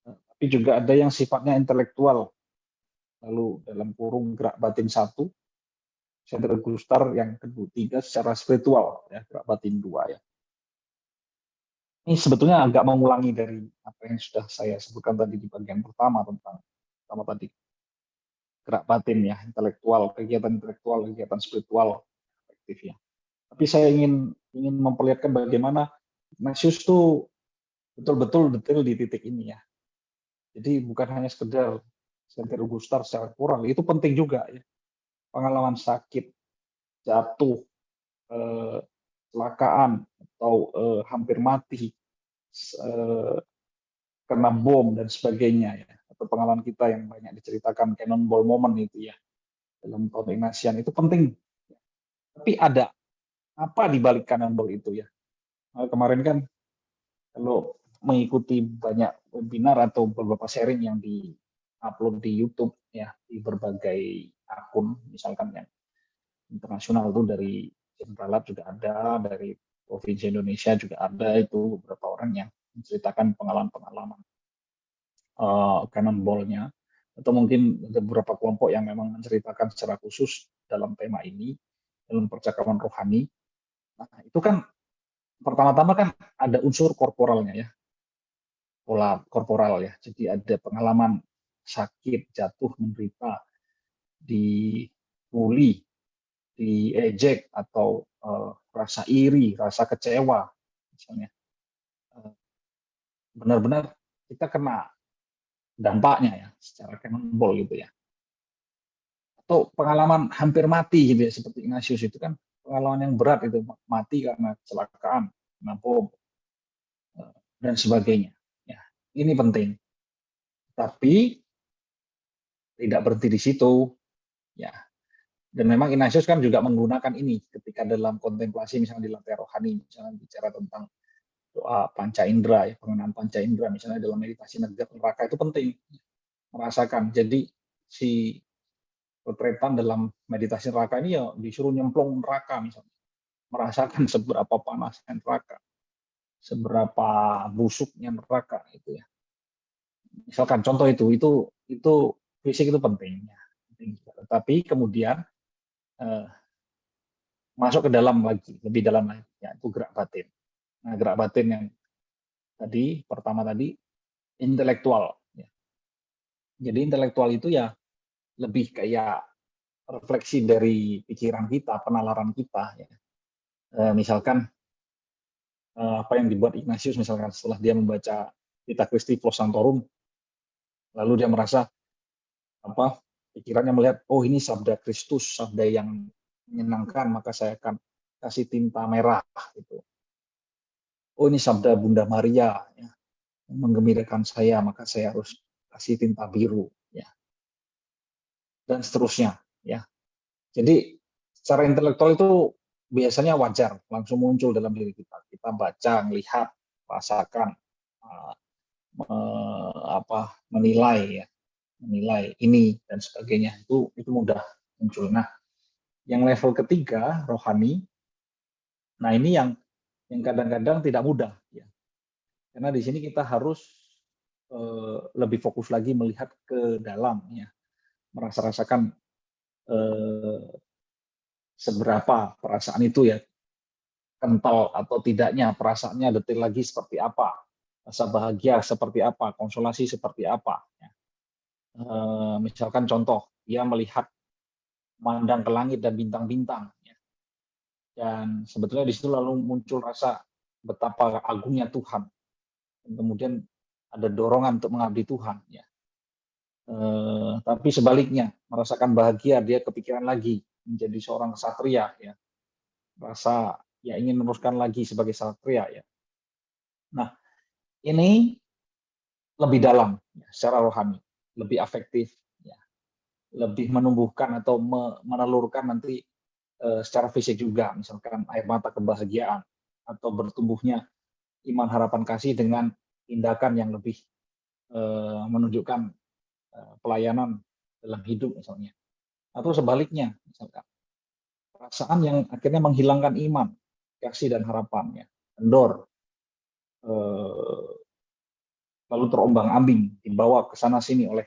Tapi juga ada yang sifatnya intelektual, lalu dalam kurung gerak batin 1, senteri gustar yang ketiga secara spiritual, ya, gerak batin 2 ya. Ini sebetulnya agak mengulangi dari apa yang sudah saya sebutkan tadi di bagian pertama tentang tadi gerak batin ya, intelektual, kegiatan spiritual, aktif ya. Tapi saya ingin memperlihatkan bagaimana Ignatius itu betul-betul detail di titik ini ya. Jadi bukan hanya sekedar senteri gustar secara moral, itu penting juga ya. Pengalaman sakit, jatuh, kecelakaan, atau hampir mati, kena bom dan sebagainya ya. Atau pengalaman kita yang banyak diceritakan cannonball moment itu ya dalam tahun Ignatian itu penting. Tapi ada apa di balik cannonball itu ya? Nah, kemarin kan kalau mengikuti banyak webinar atau beberapa sharing yang di-upload di YouTube ya di berbagai akun, misalkan yang internasional itu dari Generalat juga ada, dari Provinsi Indonesia juga ada, itu beberapa orang yang menceritakan pengalaman-pengalaman cannonball-nya, atau mungkin ada beberapa kelompok yang memang menceritakan secara khusus dalam tema ini, dalam percakapan rohani. Nah, itu kan pertama-tama kan ada unsur korporalnya ya, pola korporal ya. Jadi ada pengalaman sakit, jatuh, menderita, dibully, diejek, atau rasa iri, rasa kecewa, misalnya. Benar-benar kita kena dampaknya ya, secara cannonball gitu ya. Atau pengalaman hampir mati gitu ya, seperti Ignatius itu kan pengalaman yang berat itu, mati karena kecelakaan, kena bom, dan sebagainya. Ya, ini penting. Tapi tidak berhenti di situ, ya. Dan memang Ignatius kan juga menggunakan ini ketika dalam kontemplasi, misalnya di lantai rohani, misalnya bicara tentang doa panca indera, ya, pengenaan panca indera, misalnya dalam meditasi neraka itu penting merasakan. Jadi si potretan dalam meditasi neraka ini ya disuruh nyemplung neraka misalnya, merasakan seberapa panasnya neraka, seberapa busuknya neraka itu ya. Misalkan contoh itu fisik itu penting, ya. Tapi kemudian masuk ke dalam lagi, lebih dalam lagi, ya, itu gerak batin. Nah, gerak batin yang pertama tadi intelektual. Ya. Jadi intelektual itu ya lebih kayak refleksi dari pikiran kita, penalaran kita. Ya. Misalkan apa yang dibuat Ignatius, misalkan setelah dia membaca Vita Christi Flos Sanctorum, lalu dia merasa pikirannya melihat, oh ini sabda Kristus, sabda yang menyenangkan, maka saya akan kasih tinta merah gitu. Oh, ini sabda Bunda Maria ya, menggembirakan saya, maka saya harus kasih tinta biru ya, dan seterusnya ya. Jadi secara intelektual itu biasanya wajar langsung muncul dalam diri kita. Kita baca, melihat, rasakan, eh, menilai ya, menilai ini dan sebagainya, itu mudah muncul. Nah, yang level ketiga rohani, nah ini yang kadang-kadang tidak mudah ya, karena di sini kita harus lebih fokus lagi melihat ke dalam ya, merasa-rasakan seberapa perasaan itu ya, kental atau tidaknya perasaannya, detail lagi seperti apa, rasa bahagia seperti apa, konsolasi seperti apa ya. Misalkan contoh, dia melihat memandang ke langit dan bintang-bintang ya. Dan sebetulnya di situ lalu muncul rasa betapa agungnya Tuhan, dan kemudian ada dorongan untuk mengabdi Tuhan ya. Tapi sebaliknya, merasakan bahagia, dia kepikiran lagi menjadi seorang ksatria ya, rasa ya ingin meneruskan lagi sebagai ksatria ya. Nah, ini lebih dalam ya, secara rohani, lebih afektif ya, lebih menumbuhkan atau menelurkan nanti secara fisik juga, misalkan air mata kebahagiaan atau bertumbuhnya iman, harapan, kasih dengan tindakan yang lebih menunjukkan pelayanan dalam hidup misalnya, atau sebaliknya misalkan perasaan yang akhirnya menghilangkan iman, kasih dan harapannya, kendor, lalu terombang-ambing, dibawa ke sana sini oleh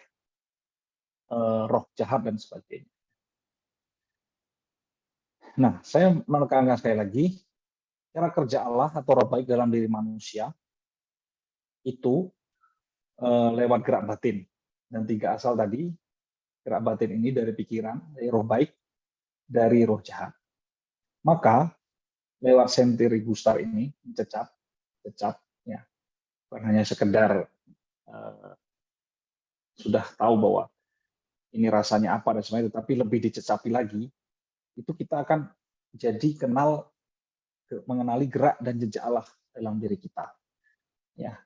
roh jahat dan sebagainya. Nah, saya menekankan sekali lagi, cara kerja Allah atau roh baik dalam diri manusia itu lewat gerak batin, dan 3 asal tadi, gerak batin ini dari pikiran, dari roh baik, dari roh jahat. Maka lewat sentiri gustar ini mencecap ya, bukan hanya sekedar sudah tahu bahwa ini rasanya apa dan sebagainya, tapi lebih dicecapi lagi, itu kita akan jadi mengenali gerak dan jejak Allah dalam diri kita ya.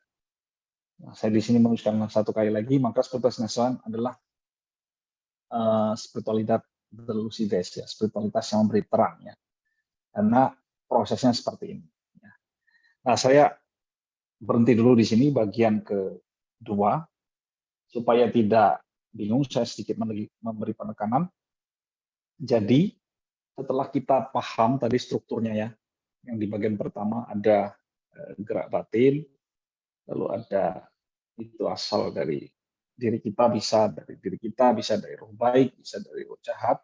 Nah, saya di sini menuliskan satu kali lagi, maka spiritualitas nasional adalah spiritualitas lucides ya, spiritualitas yang memberi terang ya, karena prosesnya seperti ini ya. Nah, saya berhenti dulu di sini bagian kedua supaya tidak bingung, saya sedikit memberi penekanan. Jadi setelah kita paham tadi strukturnya ya, yang di bagian pertama ada gerak batin, lalu ada itu asal dari diri kita, bisa dari diri kita, bisa dari roh baik, bisa dari roh jahat.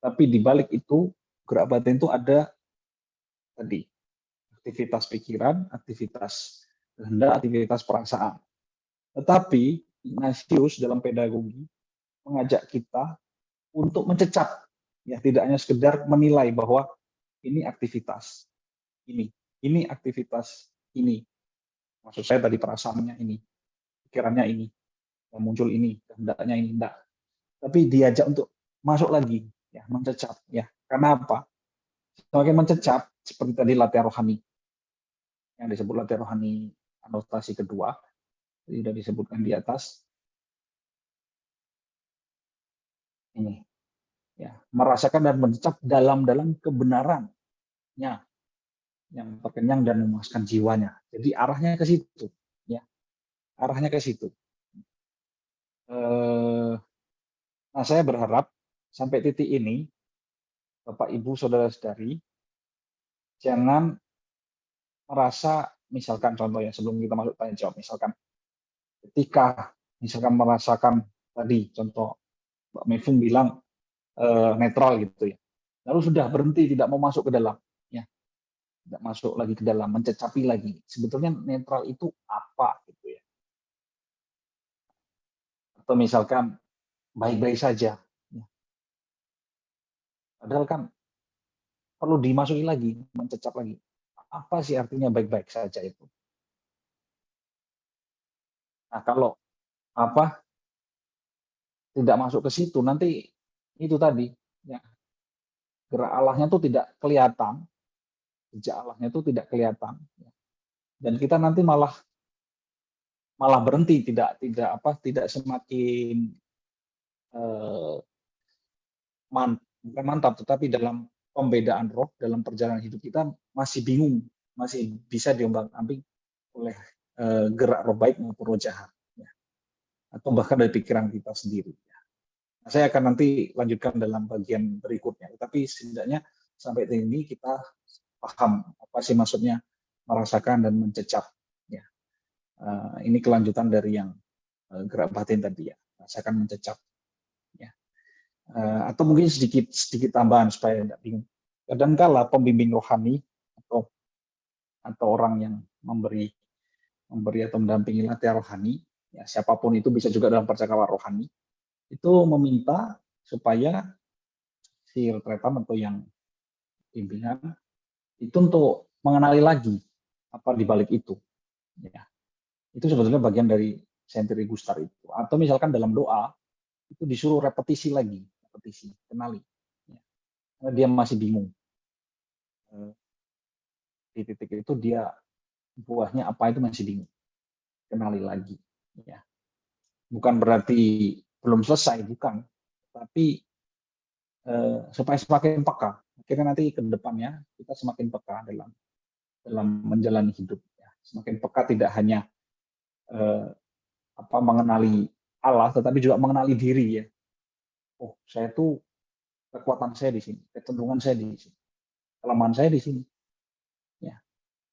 Tapi di balik itu gerak batin itu ada tadi aktivitas pikiran, aktivitas kehendak, aktivitas perasaan. Tetapi Ignatius dalam pedagogi mengajak kita untuk mencecap, ya tidak hanya sekedar menilai bahwa ini aktivitas ini aktivitas ini. Maksud saya tadi perasaannya ini, pikirannya ini, yang muncul ini, kehendaknya ini, enggak. Tapi diajak untuk masuk lagi, ya mencecap, ya. Karena apa? Semakin mencecap, seperti tadi latihan rohani, yang disebut latihan rohani anotasi kedua, sudah disebutkan di atas. Ini, ya, merasakan dan mencecap dalam kebenarannya, yang terkenyang dan memuaskan jiwanya. Jadi arahnya ke situ, ya, arahnya ke situ. Nah, saya berharap sampai titik ini, Bapak, Ibu, Saudara-saudari, jangan merasa, misalkan contohnya sebelum kita masuk tanya jawab, misalkan ketika misalkan merasakan tadi contoh Mbak Mevung bilang netral gitu ya, lalu sudah berhenti, tidak mau masuk ke dalam, ya, tidak masuk lagi ke dalam, mencecapi lagi. Sebetulnya netral itu apa gitu ya? Atau misalkan baik-baik saja, ya. Padahal kan perlu dimasuki lagi, mencecap lagi. Apa sih artinya baik-baik saja itu? Nah, kalau tidak masuk ke situ, nanti itu tadi ya, gerak Allahnya itu tidak kelihatan, jejak Allahnya itu tidak kelihatan, dan kita nanti malah berhenti, tidak semakin bukan mantap, tetapi dalam pembedaan roh, dalam perjalanan hidup kita masih bingung, masih bisa diombang-ambing oleh gerak roh baik maupun roh jahat, ya. Atau bahkan dari pikiran kita sendiri. Nah, saya akan nanti lanjutkan dalam bagian berikutnya, tapi setidaknya sampai ini kita paham apa sih maksudnya merasakan dan mencecap. Ya. Ini kelanjutan dari yang gerak batin tadi, ya, rasakan mencecap. Ya. Atau mungkin sedikit tambahan supaya tidak bingung. Kadangkala pembimbing rohani atau orang yang memberi atau mendampingi latihan rohani, ya, siapapun itu, bisa juga dalam percakapan rohani, itu meminta supaya si retretan atau yang pimpinan itu untuk mengenali lagi apa di balik itu. Ya. Itu sebetulnya bagian dari sentiri gustar itu. Atau misalkan dalam doa itu disuruh repetisi, kenali. Ya. Karena dia masih bingung. Di titik itu dia buahnya apa itu masih bingung. Kenali lagi. Ya. Bukan berarti belum selesai, bukan. Tapi supaya semakin peka. Akhirnya nanti ke depannya kita semakin peka dalam menjalani hidup. Ya. Semakin peka tidak hanya mengenali Allah, tetapi juga mengenali diri, ya. Oh, saya tuh kekuatan saya di sini, kecenderungan saya di sini, kelemahan saya di sini. Ya.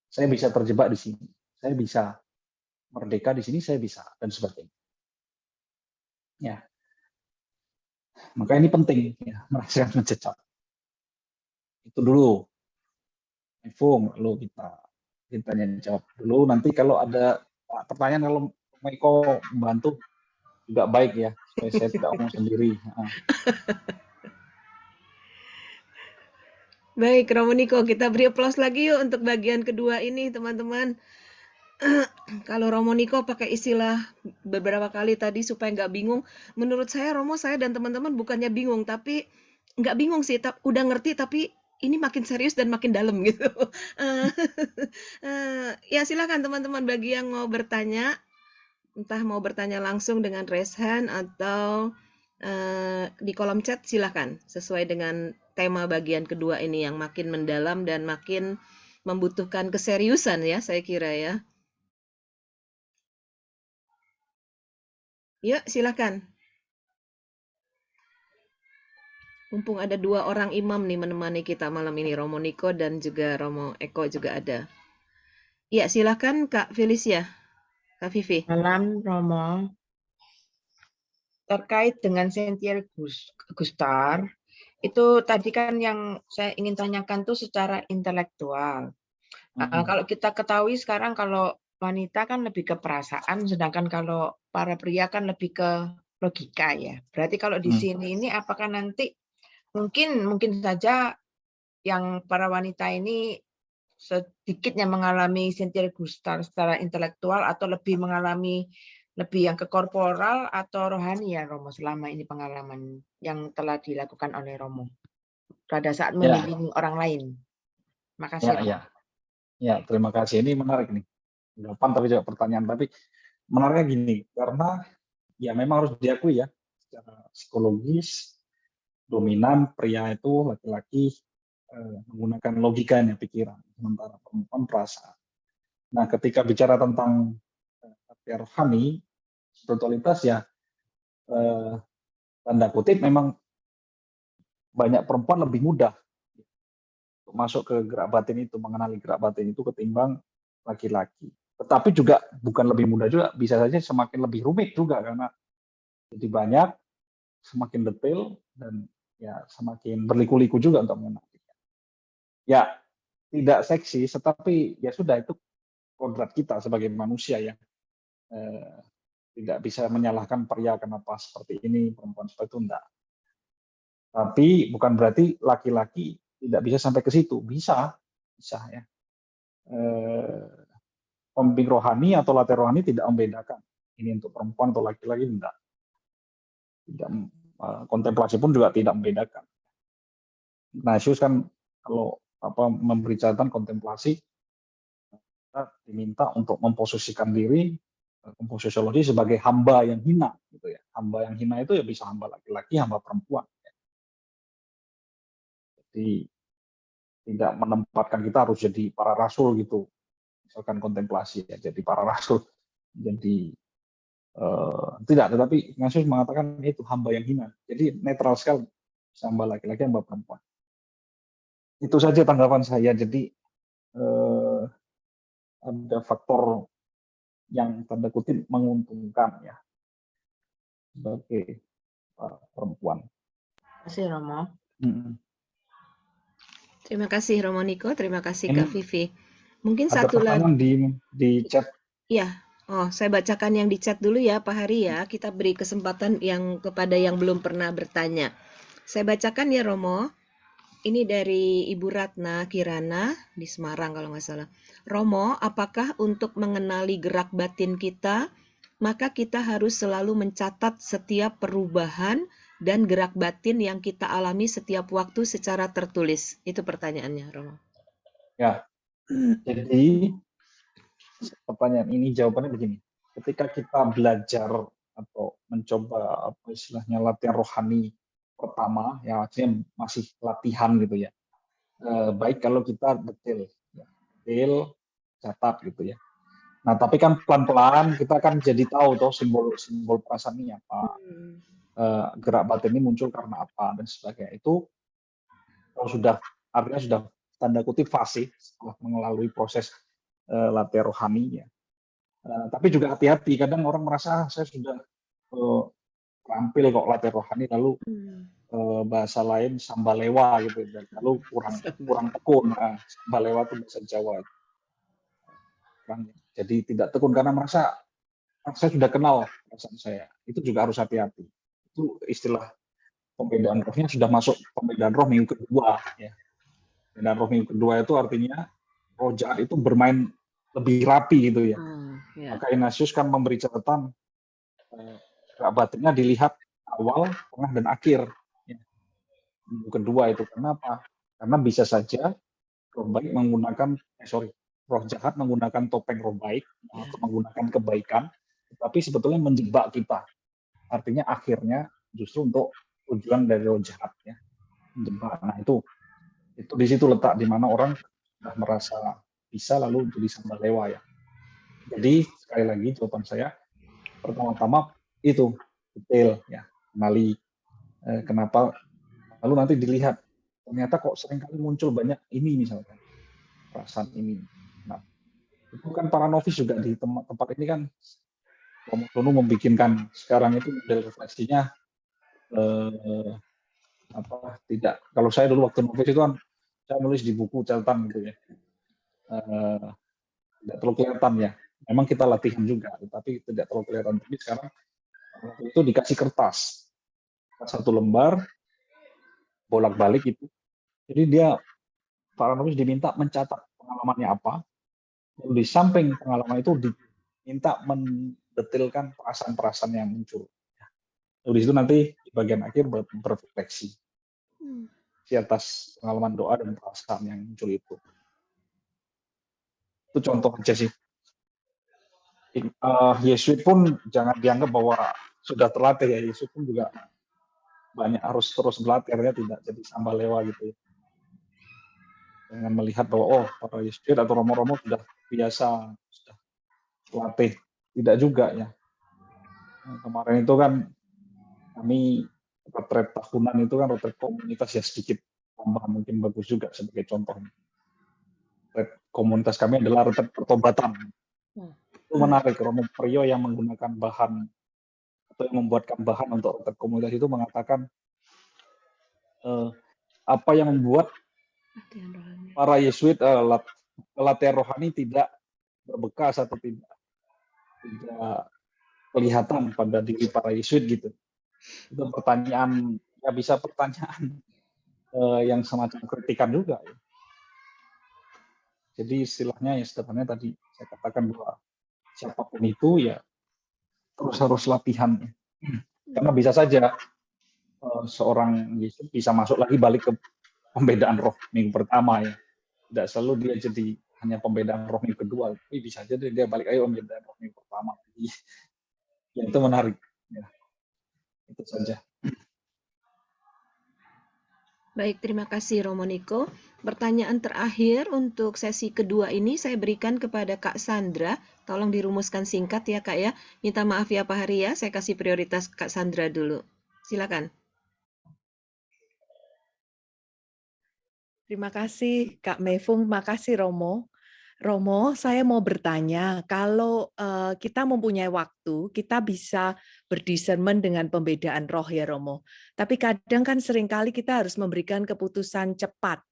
Saya bisa terjebak di sini, saya bisa merdeka di sini, saya bisa, dan sebagainya. Ya. Maka ini penting, ya, merasakan mencecap. Itu dulu. Info, lalu kita tanya jawab dulu. Nanti kalau ada pertanyaan, kalau Maiko membantu juga baik, ya, supaya saya tidak ngomong sendiri. Baik, Romo Niko, kita beri aplaus lagi yuk untuk bagian kedua ini, teman-teman. Kalau Romo Niko pakai istilah beberapa kali tadi supaya nggak bingung, menurut saya Romo, saya dan teman-teman bukannya bingung, tapi nggak bingung sih, udah ngerti, tapi ini makin serius dan makin dalam gitu. Ya silakan teman-teman, bagi yang mau bertanya, entah mau bertanya langsung dengan raise hand atau di kolom chat, silakan, sesuai dengan tema bagian kedua ini yang makin mendalam dan makin membutuhkan keseriusan, ya, saya kira, ya. Yuk, silakan. Mumpung ada 2 orang imam nih menemani kita malam ini, Romo Niko dan juga Romo Eko juga ada. Ya, silakan Kak Felicia, Kak Vivi. Malam, Romo. Terkait dengan sentiri gustar, itu tadi kan yang saya ingin tanyakan tuh secara intelektual. Kalau kita ketahui sekarang kalau wanita kan lebih ke perasaan, sedangkan kalau para pria kan lebih ke logika, ya. Berarti kalau di sini ini apakah nanti mungkin saja yang para wanita ini sedikitnya mengalami sentiri gustar secara intelektual, atau lebih mengalami yang ke korporal atau rohani, ya, Romo, selama ini pengalaman yang telah dilakukan oleh Romo pada saat membimbing orang lain. Makasih, Romo. Ya, terima kasih. Ini menarik nih. Jawaban tapi juga pertanyaan. Tapi menariknya gini, karena ya memang harus diakui, ya, secara psikologis dominan pria itu, laki-laki menggunakan logikanya, pikiran, sementara perempuan perasaan. Nah, ketika bicara tentang rohani, spiritualitas, ya, tanda kutip memang banyak perempuan lebih mudah untuk masuk ke gerak batin itu, mengenali gerak batin itu ketimbang laki-laki. Tetapi juga bukan lebih mudah juga, bisa saja semakin lebih rumit juga, karena jadi banyak, semakin detail, dan ya semakin berliku-liku juga untuk mengenali. Ya, tidak seksi, tetapi ya sudah, itu kodrat kita sebagai manusia, ya. Tidak bisa menyalahkan pria kenapa seperti ini, perempuan seperti itu, enggak. Tapi bukan berarti laki-laki tidak bisa sampai ke situ, bisa, ya. Pembimbing rohani atau latih rohani tidak membedakan ini untuk perempuan atau laki-laki, tidak. Kontemplasi pun juga tidak membedakan. Ignatius kan kalau memberi catatan kontemplasi, kita diminta untuk memposisikan diri komposisiologi sebagai hamba yang hina, gitu ya. Hamba yang hina itu ya bisa hamba laki-laki, hamba perempuan. Jadi tidak menempatkan kita harus jadi para rasul gitu, misalkan kontemplasi ya, jadi para rasul, jadi tidak, tetapi Ignatius mengatakan itu hamba yang hina, jadi netral sekali, hamba laki-laki, hamba perempuan. Itu saja tanggapan saya. Jadi ada faktor yang tanda kutip menguntungkan ya sebagai perempuan. Terima kasih Romo. Terima kasih Romo Niko, terima kasih Ini Kak Vivi. Mungkin ada satu lagi. pertanyaan di chat. Ya, saya bacakan yang di chat dulu ya Pak Hari ya. Kita beri kesempatan kepada yang belum pernah bertanya. Saya bacakan ya Romo. Ini dari Ibu Ratna Kirana di Semarang kalau nggak salah. Romo, apakah untuk mengenali gerak batin kita, maka kita harus selalu mencatat setiap perubahan dan gerak batin yang kita alami setiap waktu secara tertulis? Itu pertanyaannya, Romo. Ya, jadi pertanyaan ini jawabannya begini. Ketika kita belajar atau mencoba istilahnya latihan rohani pertama, ya artinya masih latihan gitu ya. Baik kalau kita detail catat gitu ya. Nah, tapi kan pelan-pelan kita kan jadi tahu toh simbol perasaan ini apa. Gerak batin ini muncul karena apa dan sebagainya. Itu kalau artinya sudah tanda kutip fasih setelah melalui proses latihan rohani ya. Tapi juga hati-hati, kadang orang merasa saya sudah terampil kok latihan rohani, lalu bahasa lain sambalewa gitu, lalu kurang tekun. Sambalewa itu bahasa Jawa. Jadi tidak tekun karena merasa saya sudah kenal perasaan saya. Itu juga harus hati-hati. Itu istilah pembedaan rohnya sudah masuk pembedaan roh minggu kedua. Ya. Pembedaan roh minggu kedua itu artinya roh jahat itu bermain lebih rapi gitu ya. Maka Ignatius kan memberi catatan gerak batinnya dilihat awal, tengah, dan akhir. Ya. Minggu kedua itu kenapa? Karena bisa saja roh baik menggunakan roh jahat menggunakan topeng roh baik atau menggunakan kebaikan, tetapi sebetulnya menjebak kita. Artinya akhirnya justru untuk tujuan dari roh jahat ya. Menjebak. Nah itu di situ letak di mana orang sudah merasa bisa lalu jadi sambalewa ya. Jadi sekali lagi jawaban saya pertama-tama itu detail ya, kenali kenapa, lalu nanti dilihat ternyata kok seringkali muncul banyak ini misalkan perasaan ini. Nah, itu kan para novis juga di tempat ini kan Romo Dono membikinkan sekarang itu model refleksinya tidak, kalau saya dulu waktu novis itu kan saya nulis di buku catatan gitu ya, tidak terlalu kelihatan ya. Memang kita latihan juga, tetapi tidak terlalu kelihatan. Tapi sekarang itu dikasih kertas satu lembar bolak-balik itu. Jadi dia para novis diminta mencatat pengalamannya apa. Lalu di samping pengalaman itu diminta mendetilkan perasaan-perasaan yang muncul. Lalu di situ nanti di bagian akhir berrefleksi di atas pengalaman doa dan perasaan yang muncul itu. Itu contoh aja sih. Yesuit pun jangan dianggap bahwa sudah terlatih ya. Yesuit pun juga banyak harus terus berlatih, artinya tidak jadi sambalewa gitu ya. Dengan melihat bahwa para Yesuit atau romo-romo sudah biasa, sudah terlatih. Tidak juga ya. Nah, kemarin itu kan kami retret tahunan itu kan retret komunitas ya, sedikit tambah mungkin bagus juga sebagai contoh. Retret komunitas kami adalah retret pertobatan. Itu menarik, Romo Priyo yang menggunakan bahan atau yang membuatkan bahan untuk retret komunitas itu mengatakan apa yang membuat para Yesuit latihan rohani tidak berbekas atau tidak kelihatan pada diri para Yesuit gitu. Itu pertanyaan, ya bisa pertanyaan yang semacam kritikan juga ya. Jadi istilahnya ya sederhananya tadi saya katakan bahwa siapapun itu ya terus harus latihan ya. Karena bisa saja seorang Yesus bisa masuk lagi balik ke pembedaan roh minggu pertama ya. Tidak selalu dia jadi hanya pembedaan roh minggu kedua, tapi bisa jadi dia balik ayo pembedaan roh minggu pertama. Jadi, ya itu menarik. Ya. Itu saja. Baik, terima kasih Romo Niko. Pertanyaan terakhir untuk sesi kedua ini saya berikan kepada Kak Sandra. Tolong dirumuskan singkat ya Kak ya. Minta maaf ya Pak Hari ya, saya kasih prioritas Kak Sandra dulu. Silakan. Terima kasih Kak Mevung, makasih Romo. Romo, saya mau bertanya, kalau kita mempunyai waktu, kita bisa berdiscernment dengan pembedaan roh ya Romo. Tapi kadang kan seringkali kita harus memberikan keputusan cepat.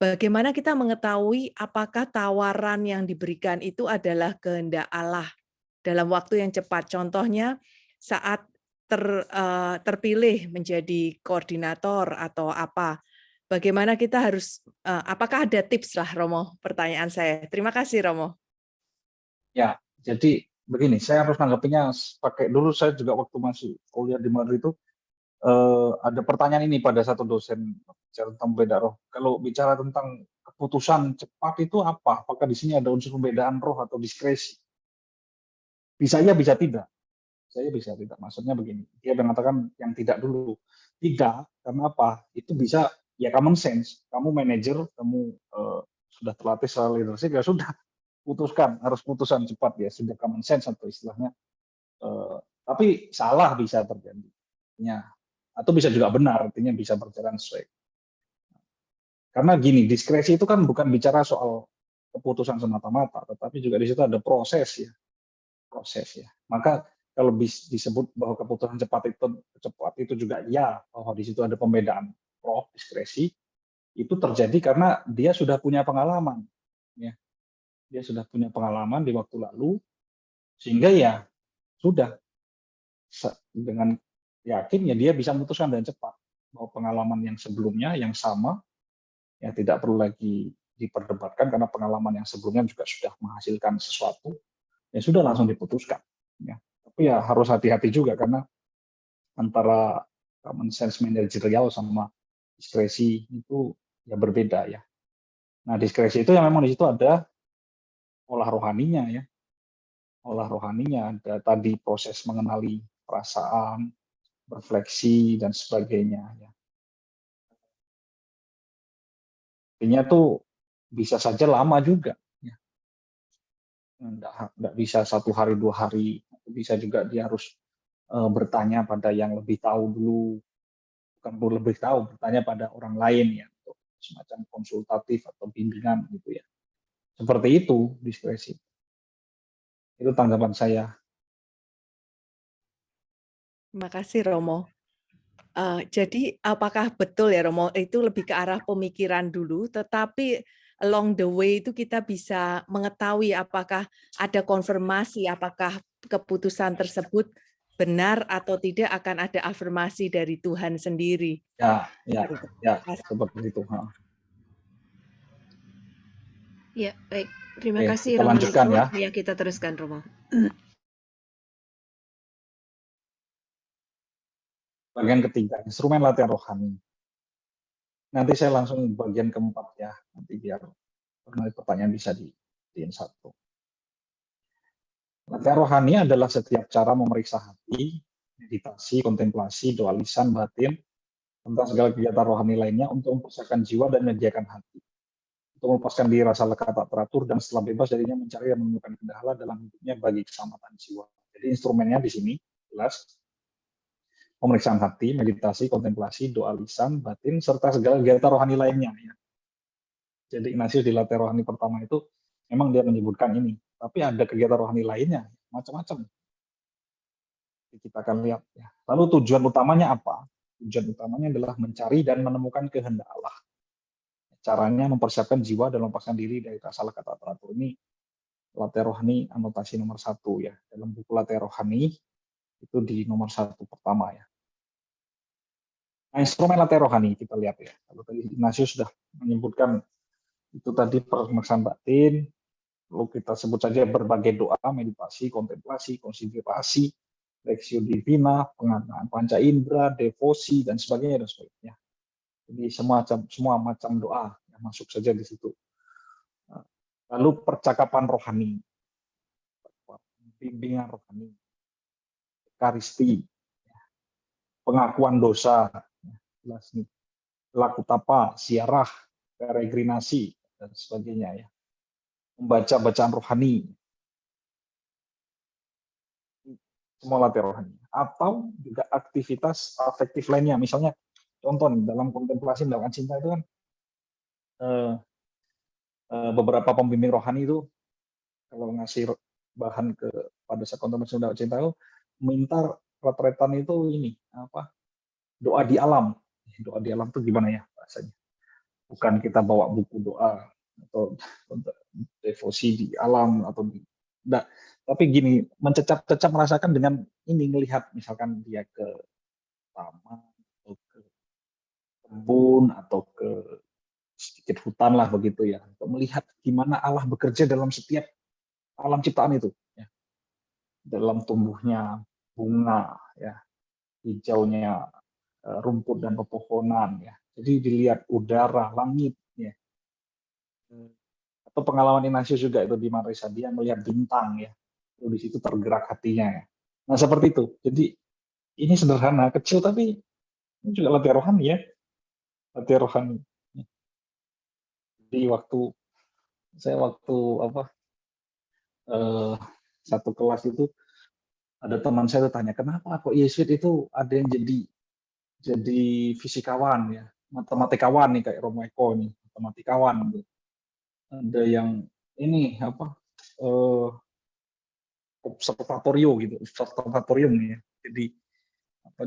Bagaimana kita mengetahui apakah tawaran yang diberikan itu adalah kehendak Allah dalam waktu yang cepat? Contohnya saat terpilih menjadi koordinator atau apa. Bagaimana kita harus, apakah ada tips lah Romo, pertanyaan saya. Terima kasih Romo. Ya, jadi begini, saya harus nanggapinya pakai dulu, saya juga waktu masih kuliah di Madrid itu, ada pertanyaan ini pada satu dosen bicara tentang pembedaan roh. Kalau bicara tentang keputusan cepat itu apa? Apakah di sini ada unsur pembedaan roh atau diskresi? Bisa iya, bisa tidak. Saya bisa tidak. Maksudnya begini, dia mengatakan yang tidak dulu. Tidak, karena apa? Itu bisa, ya common sense. Kamu manajer, kamu sudah terlatih soal leadership, ya sudah, putuskan, harus putusan cepat ya, sudah common sense atau istilahnya. Tapi salah bisa terjadi. Ya. Atau bisa juga benar, artinya bisa berjalan sesuai. Karena gini, diskresi itu kan bukan bicara soal keputusan semata-mata, tetapi juga di situ ada proses ya. Proses ya. Maka kalau disebut bahwa keputusan cepat itu juga ya, bahwa di situ ada pembedaan roh, diskresi, itu terjadi karena dia sudah punya pengalaman. Ya. Dia sudah punya pengalaman di waktu lalu, sehingga ya sudah dengan yakin ya dia bisa memutuskan dengan cepat bahwa pengalaman yang sebelumnya yang sama ya tidak perlu lagi diperdebatkan karena pengalaman yang sebelumnya juga sudah menghasilkan sesuatu, ya sudah langsung diputuskan. Ya. Tapi ya harus hati-hati juga karena antara common sense manajerial sama diskresi itu ya berbeda ya. Nah diskresi itu yang memang di situ ada olah rohaninya ya. Olah rohaninya ada tadi proses mengenali perasaan, refleksi dan sebagainya ya. Artinya tuh bisa saja lama juga ya. Nggak bisa 1 hari 2 hari, bisa juga dia harus bertanya pada yang lebih tahu dulu, bukan perlu lebih tahu, bertanya pada orang lain ya, untuk semacam konsultatif atau bimbingan gitu ya. Seperti itu diskresi. Itu tanggapan saya. Terima kasih Romo. Jadi apakah betul ya Romo, itu lebih ke arah pemikiran dulu, tetapi along the way itu kita bisa mengetahui apakah ada konfirmasi, apakah keputusan tersebut benar atau tidak, akan ada afirmasi dari Tuhan sendiri. Ya, seperti itu. Ya, baik. Terima Oke, kasih kita Romo lanjutkan Niko. ya. Ya, kita teruskan Romo. Bagian ketiga, instrumen latihan rohani. Nanti saya langsung bagian keempat ya, nanti biar pertanyaan bisa dijadiin satu. Latihan rohani adalah setiap cara memeriksa hati, meditasi, kontemplasi, doa lisan, batin, tentang segala kegiatan rohani lainnya untuk mempersiapkan jiwa dan menyediakan hati. Untuk melepaskan diri rasa lekat tak teratur dan setelah bebas darinya mencari dan menemukan kendala dalam hidupnya bagi keselamatan jiwa. Jadi instrumennya di sini jelas. Pemeriksaan hati, meditasi, kontemplasi, doa lisan, batin, serta segala kegiatan rohani lainnya. Ya. Jadi Ignatius di latihan rohani pertama itu memang dia menyebutkan ini, tapi ada kegiatan rohani lainnya, macam-macam. Kita akan lihat. Ya. Lalu tujuan utamanya apa? Tujuan utamanya adalah mencari dan menemukan kehendak Allah. Caranya mempersiapkan jiwa dan melepaskan diri dari rasa lekat tak teratur. Ini latihan rohani anotasi nomor 1 ya. Dalam buku latihan rohani itu di nomor 1 pertama ya. Nah, instrumen latihan rohani kita lihat ya. Kalau tadi Ignatius sudah menyebutkan itu tadi pemeriksaan batin, lalu kita sebut saja berbagai doa, meditasi, kontemplasi, konsiderasi, Lexio Divina, penganaan panca indera, devosi dan sebagainya dan sebagainya. Jadi semua macam doa yang masuk saja di situ. Lalu percakapan rohani, bimbingan rohani, ekaristi, pengakuan dosa, jelas nih, laku tapa, siarah, peregrinasi, dan sebagainya ya. Membaca bacaan rohani, semua latihan rohani. Atau juga aktivitas afektif lainnya, misalnya contoh nih, dalam kontemplasi melakukan cinta itu kan beberapa pembimbing rohani itu kalau ngasih bahan pada saat kontemplasi melakukan cinta itu minta retretan itu ini apa, doa di alam. Doa di alam itu gimana ya bahasanya? Bukan kita bawa buku doa atau devosi di alam atau enggak, tapi gini, mencecap-cecap merasakan dengan ini, melihat misalkan dia ke taman atau ke kebun atau ke sedikit hutan lah begitu ya, untuk melihat gimana Allah bekerja dalam setiap alam ciptaan itu ya. Dalam tumbuhnya bunga ya, hijaunya rumput dan pepohonan ya. Jadi dilihat udara, langit ya. Atau pengalaman Ignatius juga itu di Marisa, dia melihat bintang ya. Di situ tergerak hatinya ya. Nah, seperti itu. Jadi ini sederhana, kecil, tapi ini juga latihan rohani ya. Latihan rohani. Jadi waktu satu kelas itu ada teman saya tuh tanya, kenapa kok Yesuit itu ada yang jadi fisikawan ya, matematikawan nih kayak Romo Eko nih, matematikawan gitu. Ada yang ini observatorium gitu, observatorium nih ya.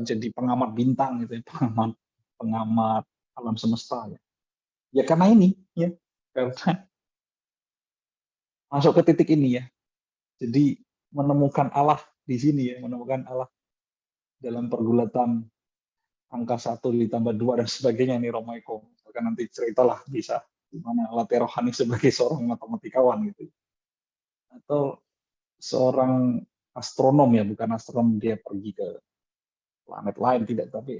Jadi pengamat bintang gitu ya, pengamat alam semesta ya. Ya karena ini ya, karena masuk ke titik ini ya. Jadi menemukan Allah di sini ya, menemukan Allah dalam pergulatan angka 1 ditambah 2 dan sebagainya nih Romo Eko. Bahkan nanti ceritalah bisa gimana latihan rohani sebagai seorang matematikawan gitu. Atau seorang astronom ya, bukan astronom dia pergi ke planet lain tidak, tapi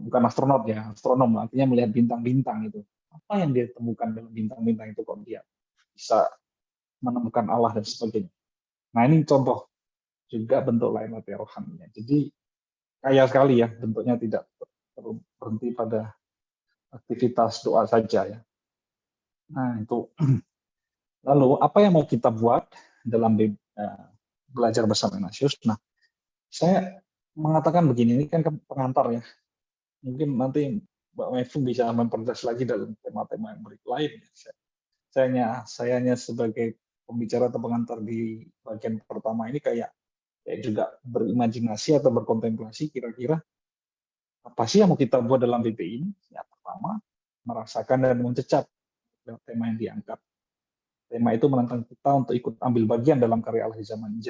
bukan astronot ya, astronom artinya melihat bintang-bintang itu. Apa yang dia temukan dalam bintang-bintang itu kok dia bisa menemukan Allah dan sebagainya. Nah, ini contoh juga bentuk lain latihan rohaninya. Jadi kaya sekali ya, bentuknya tidak berhenti pada aktivitas doa saja ya. Nah, itu. Lalu apa yang mau kita buat dalam belajar bersama Ignatius? Nah, saya mengatakan begini, ini kan pengantar ya. Mungkin nanti Mbak Mevung bisa memperjelas lagi dalam tema-tema yang lain. Saya hanya sebagai pembicara atau pengantar di bagian pertama ini kayak juga berimajinasi atau berkontemplasi kira-kira apa sih yang mau kita buat dalam BPI ini. Yang pertama, merasakan dan mencecap tema yang diangkat. Tema itu menantang kita untuk ikut ambil bagian dalam karya Allah di zaman ini.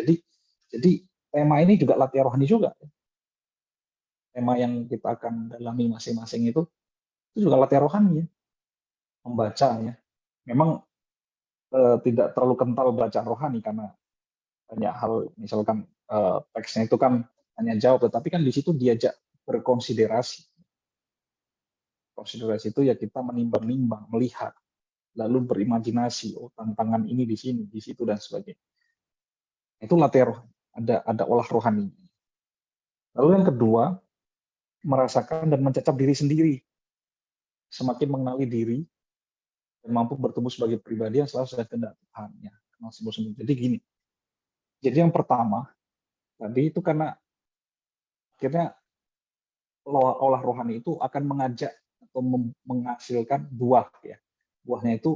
Jadi tema ini juga latihan rohani juga. Tema yang kita akan dalami masing-masing itu juga latihan rohani ya. Membaca ya. Memang tidak terlalu kental bacaan rohani karena banyak hal, misalkan teksnya itu kan hanya jawab, tetapi kan di situ diajak berkonsiderasi. Konsiderasi itu ya kita menimbang-nimbang, melihat, lalu berimajinasi, oh tantangan ini di sini, di situ dan sebagainya. Itu latihan rohani, ada olah rohani. Lalu yang kedua, merasakan dan mencecap diri sendiri. Semakin mengenali diri dan mampu bertumbuh sebagai pribadi yang selalu sesuai kehendak Tuhan ya. Jadi gini. Jadi yang pertama tadi itu karena akhirnya olah rohani itu akan mengajak atau menghasilkan buah ya. Buahnya itu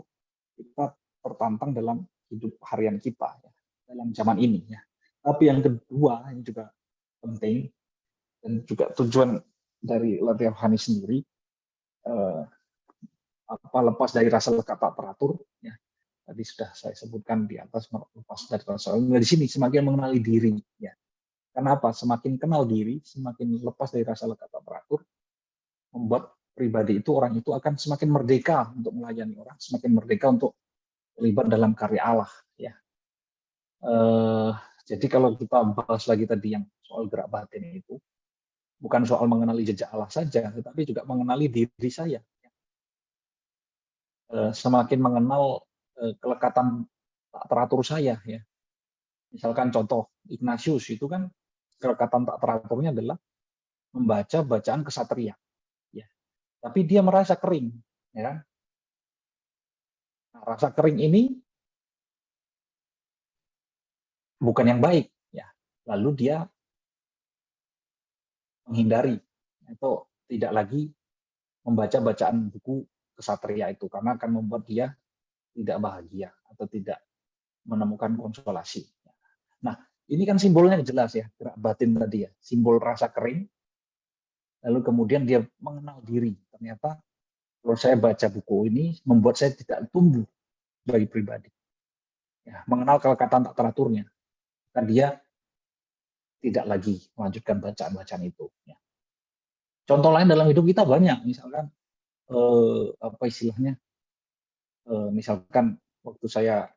kita tertantang dalam hidup harian kita ya, dalam zaman ini ya. Tapi yang kedua yang juga penting dan juga tujuan dari latihan rohani sendiri, lepas dari rasa lekat tak teratur ya. Tadi sudah saya sebutkan di atas, lepas dari rasa. Di sini semakin mengenali diri ya. Kenapa? Semakin kenal diri, semakin lepas dari rasa lekat tak teratur, membuat pribadi itu, orang itu akan semakin merdeka untuk melayani orang, semakin merdeka untuk terlibat dalam karya Allah ya. Jadi kalau kita bahas lagi tadi yang soal gerak batin itu, bukan soal mengenali jejak Allah saja, tetapi juga mengenali diri saya. Semakin mengenal kelekatan tak teratur saya, ya. Misalkan contoh Ignatius itu kan kelekatan tak teraturnya adalah membaca bacaan kesatria, ya. Tapi dia merasa kering, ya. Nah, rasa kering ini bukan yang baik, ya. Lalu dia menghindari atau tidak lagi membaca bacaan buku kesatria itu karena akan membuat dia tidak bahagia atau tidak menemukan konsolasi. Nah, ini kan simbolnya jelas ya, gerak batin tadi ya, simbol rasa kering. Lalu kemudian dia mengenal diri. Ternyata kalau saya baca buku ini membuat saya tidak tumbuh sebagai pribadi. Ya, mengenal kelekatan tak teraturnya. Dan dia tidak lagi melanjutkan bacaan-bacaan itu. Ya. Contoh lain dalam hidup kita banyak, misalkan apa istilahnya, misalkan waktu saya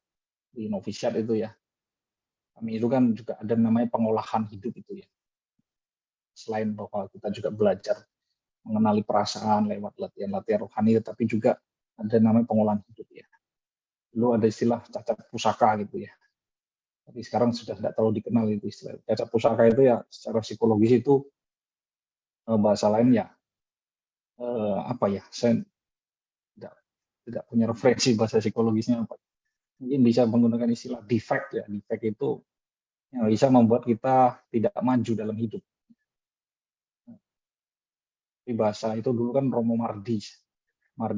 di novisiat itu ya, kami itu kan juga ada namanya pengolahan hidup itu ya. Selain bahwa kita juga belajar mengenali perasaan lewat latihan-latihan rohani, tapi juga ada namanya pengolahan hidup ya. Dulu ada istilah cacat pusaka gitu ya. Tapi sekarang sudah tidak terlalu dikenal itu istilah. Cacat pusaka itu ya secara psikologis itu bahasa lain ya apa ya? Saya tidak punya referensi bahasa psikologisnya apa. Mungkin bisa menggunakan istilah defect ya. Defect itu yang bisa membuat kita tidak maju dalam hidup. Tapi bahasa itu dulu kan Romo Mardi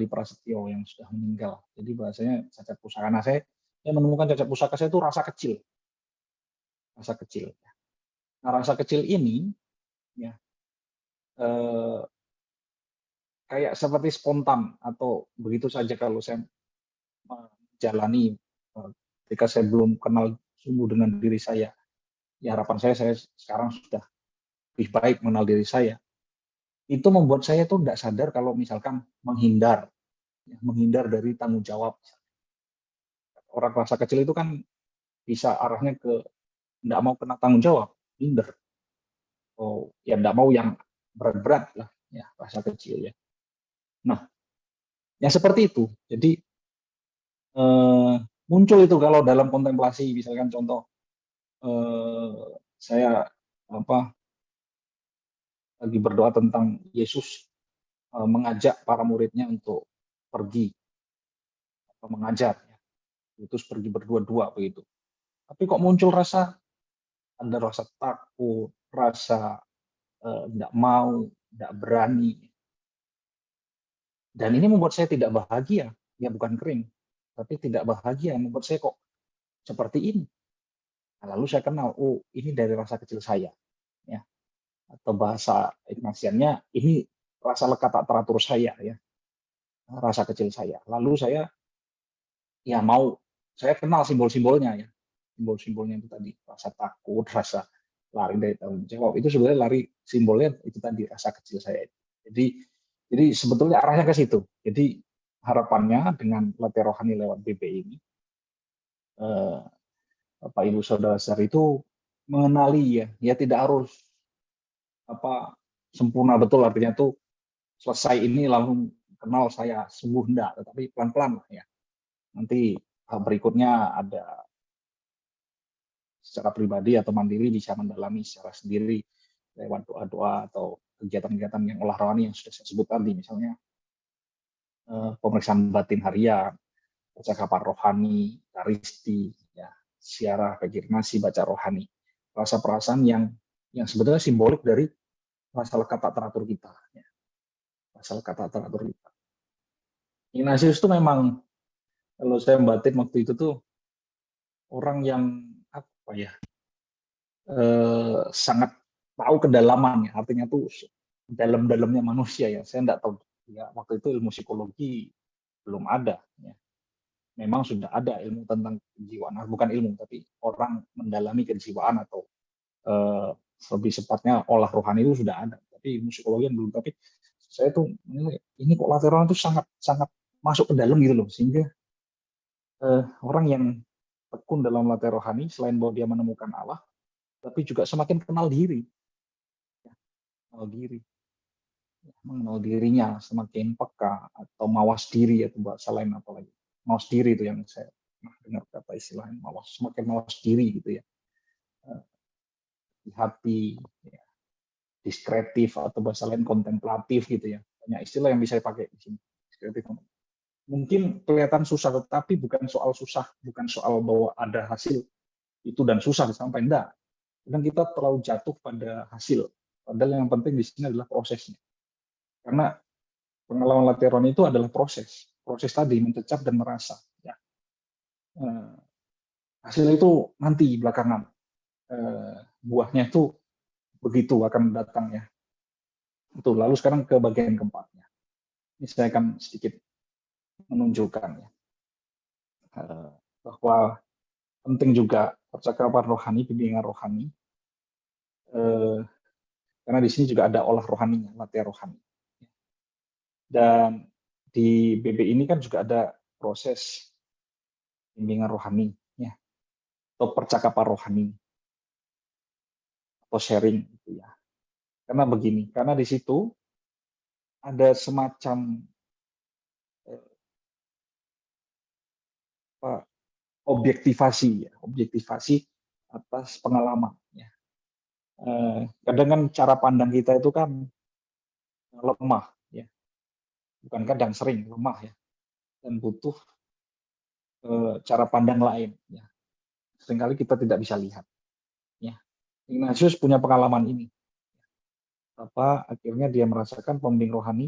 Prasetyo yang sudah meninggal. Jadi bahasanya cacat pusaka. Nah, saya menemukan cacat pusaka saya itu rasa kecil. Rasa kecil. Nah, rasa kecil ini ya kayak seperti spontan atau begitu saja kalau saya menjalani ketika saya belum kenal sungguh dengan diri saya. Ya harapan saya sekarang sudah lebih baik mengenal diri saya. Itu membuat saya tuh tidak sadar kalau misalkan menghindar dari tanggung jawab. Orang rasa kecil itu kan bisa arahnya ke tidak mau kena tanggung jawab, minder. Oh, ya tidak mau yang berat-berat lah, ya rasa kecil ya. Nah, yang seperti itu. Jadi muncul itu kalau dalam kontemplasi, misalkan contoh saya lagi berdoa tentang Yesus mengajak para muridnya untuk pergi atau mengajar, ya. Terus pergi berdua-dua begitu. Tapi kok muncul ada rasa takut, rasa tidak mau, tidak berani. Dan ini membuat saya tidak bahagia, ya bukan kering, tapi tidak bahagia, membuat saya kok seperti ini. Nah, lalu saya kenal, oh ini dari rasa kecil saya, ya. Atau bahasa Ignatiannya, ini rasa lekat tak teratur saya, ya, rasa kecil saya. Lalu saya, ya saya kenal simbol-simbolnya, ya, simbol-simbolnya itu tadi, rasa takut, rasa lari dari tanggung jawab, itu sebenarnya simbolnya itu tadi, rasa kecil saya. Jadi sebetulnya arahnya ke situ. Jadi harapannya dengan latihan rohani lewat BP ini, Bapak Ibu Saudara-saudari itu mengenali ya tidak harus sempurna betul, artinya tuh selesai ini langsung kenal saya sungguh enggak, tetapi pelan-pelan lah ya. Nanti berikutnya ada secara pribadi atau mandiri bisa mendalami secara sendiri lewat doa-doa atau kegiatan-kegiatan yang olah rohani yang sudah saya sebut tadi, misalnya pemeriksaan batin harian, percakapan rohani, karisti, ya, siarah, regenerasi, baca rohani, rasa-perasaan yang sebetulnya simbolik dari rasa lekat tak teratur kita, ya. Rasa lekat tak teratur kita. Ignatius itu memang kalau saya batin waktu itu tuh orang yang sangat tahu kedalaman, ya. Artinya tuh dalam-dalamnya manusia ya. Saya tidak tahu ya, waktu itu ilmu psikologi belum ada, ya. Memang sudah ada ilmu tentang kejiwaan, bukan ilmu tapi orang mendalami kejiwaan atau lebih sepatnya olah rohani itu sudah ada, tapi ilmu psikologi belum. Tapi saya tuh ini kok lateral itu sangat masuk ke dalam gitu loh, sehingga orang yang tekun dalam latihan rohani selain bahwa dia menemukan Allah, tapi juga semakin kenal diri. diri, mengenal dirinya, semakin peka atau mawas diri atau bahasa lain apalagi. Mawas diri itu yang saya pernah dengar kata istilahnya, semakin mawas diri gitu ya. Hati, ya, diskretif atau bahasa lain kontemplatif gitu ya. Banyak istilah yang bisa pakai di sini. Diskretif. Mungkin kelihatan susah, tetapi bukan soal susah, bukan soal bahwa ada hasil itu dan susah sampai enggak. Dan kita terlalu jatuh pada hasil. Padahal yang penting di sini adalah prosesnya. Karena pengalaman latihan rohani itu adalah proses. Proses tadi mencecap dan merasa. Ya. Hasil itu nanti belakangan. Buahnya itu begitu akan datang ya. Itu lalu sekarang ke bagian keempatnya. Ini saya akan sedikit menunjukkan ya bahwa penting juga percakapan rohani, bimbingan rohani, karena di sini juga ada olah rohaninya, latihan rohani. Dan di BB ini kan juga ada proses bimbingan rohani, ya, atau percakapan rohani, atau sharing, gitu ya. Karena begini, karena di situ ada semacam objektivasi, ya, objektivasi atas pengalaman. Ya. Kadang kan cara pandang kita itu kan lemah, ya, bukan kadang, sering lemah ya, dan butuh cara pandang lain. Ya. Seringkali kita tidak bisa lihat. Ya. Ignatius punya pengalaman ini. Akhirnya dia merasakan pembimbing rohani,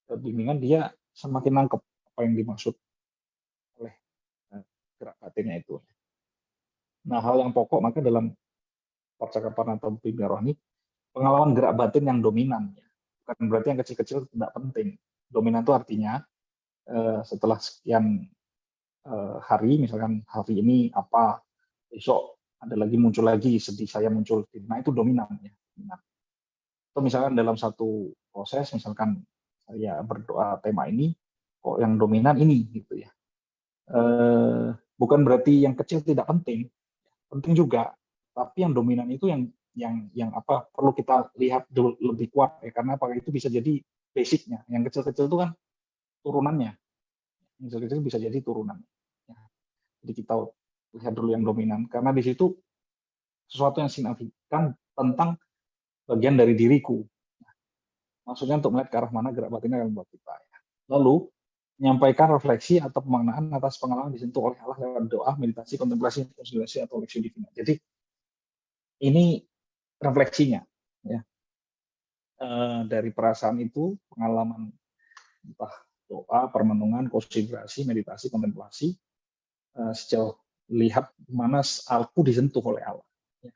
bimbingan dia semakin nangkep apa yang dimaksud oleh gerak batinnya itu. Nah, hal yang pokok maka dalam percakapan atau bimbingan rohani, pengalaman gerak batin yang dominan. Ya. Bukan berarti yang kecil-kecil tidak penting. Dominan itu artinya setelah sekian hari, misalkan hari ini apa, besok ada lagi muncul lagi, sedih saya muncul. Nah, itu dominan. Ya. Atau misalkan dalam satu proses, misalkan saya berdoa tema ini, kok yang dominan ini, gitu ya. Bukan berarti yang kecil tidak penting, penting juga. Tapi yang dominan itu yang apa perlu kita lihat dulu lebih kuat ya, karena apa itu bisa jadi basicnya. Yang kecil-kecil itu kan turunannya, yang kecil-kecil bisa jadi turunannya. Ya. Jadi kita lihat dulu yang dominan, karena di situ sesuatu yang signifikan tentang bagian dari diriku. Maksudnya untuk melihat ke arah mana gerak batinnya yang membuat kita. Ya. Lalu menyampaikan refleksi atau pemaknaan atas pengalaman disentuh oleh Allah lewat doa, meditasi, kontemplasi, konsolidasi atau leksi divina. Jadi ini refleksinya, ya. Dari perasaan itu, pengalaman entah doa, permenungan, konsiderasi, meditasi, kontemplasi, sejauh lihat mana aku disentuh oleh Allah. Ya.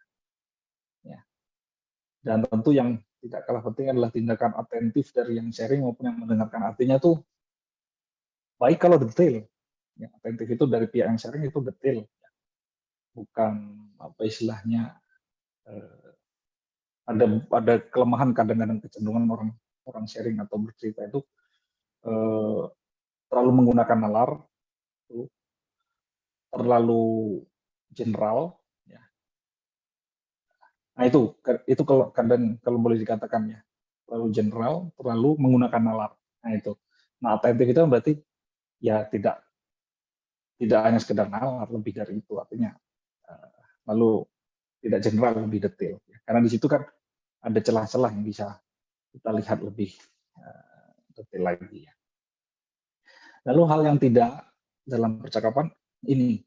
Ya. Dan tentu yang tidak kalah penting adalah tindakan atentif dari yang sharing maupun yang mendengarkan. Artinya tuh baik kalau detail. Ya, atentif itu dari pihak yang sharing itu detail. Ya. Bukan apa istilahnya ada kelemahan kadang-kadang kecenderungan orang sharing atau bercerita itu terlalu menggunakan nalar, terlalu general. Ya. Nah itu kalau boleh dikatakan ya, terlalu general, terlalu menggunakan nalar. Nah itu. Nah atentif itu berarti ya tidak hanya sekedar nalar, lebih dari itu artinya. Lalu tidak general, lebih detail. Ya. Karena di situ kan ada celah-celah yang bisa kita lihat lebih detail lagi. Ya. Lalu hal yang tidak dalam percakapan ini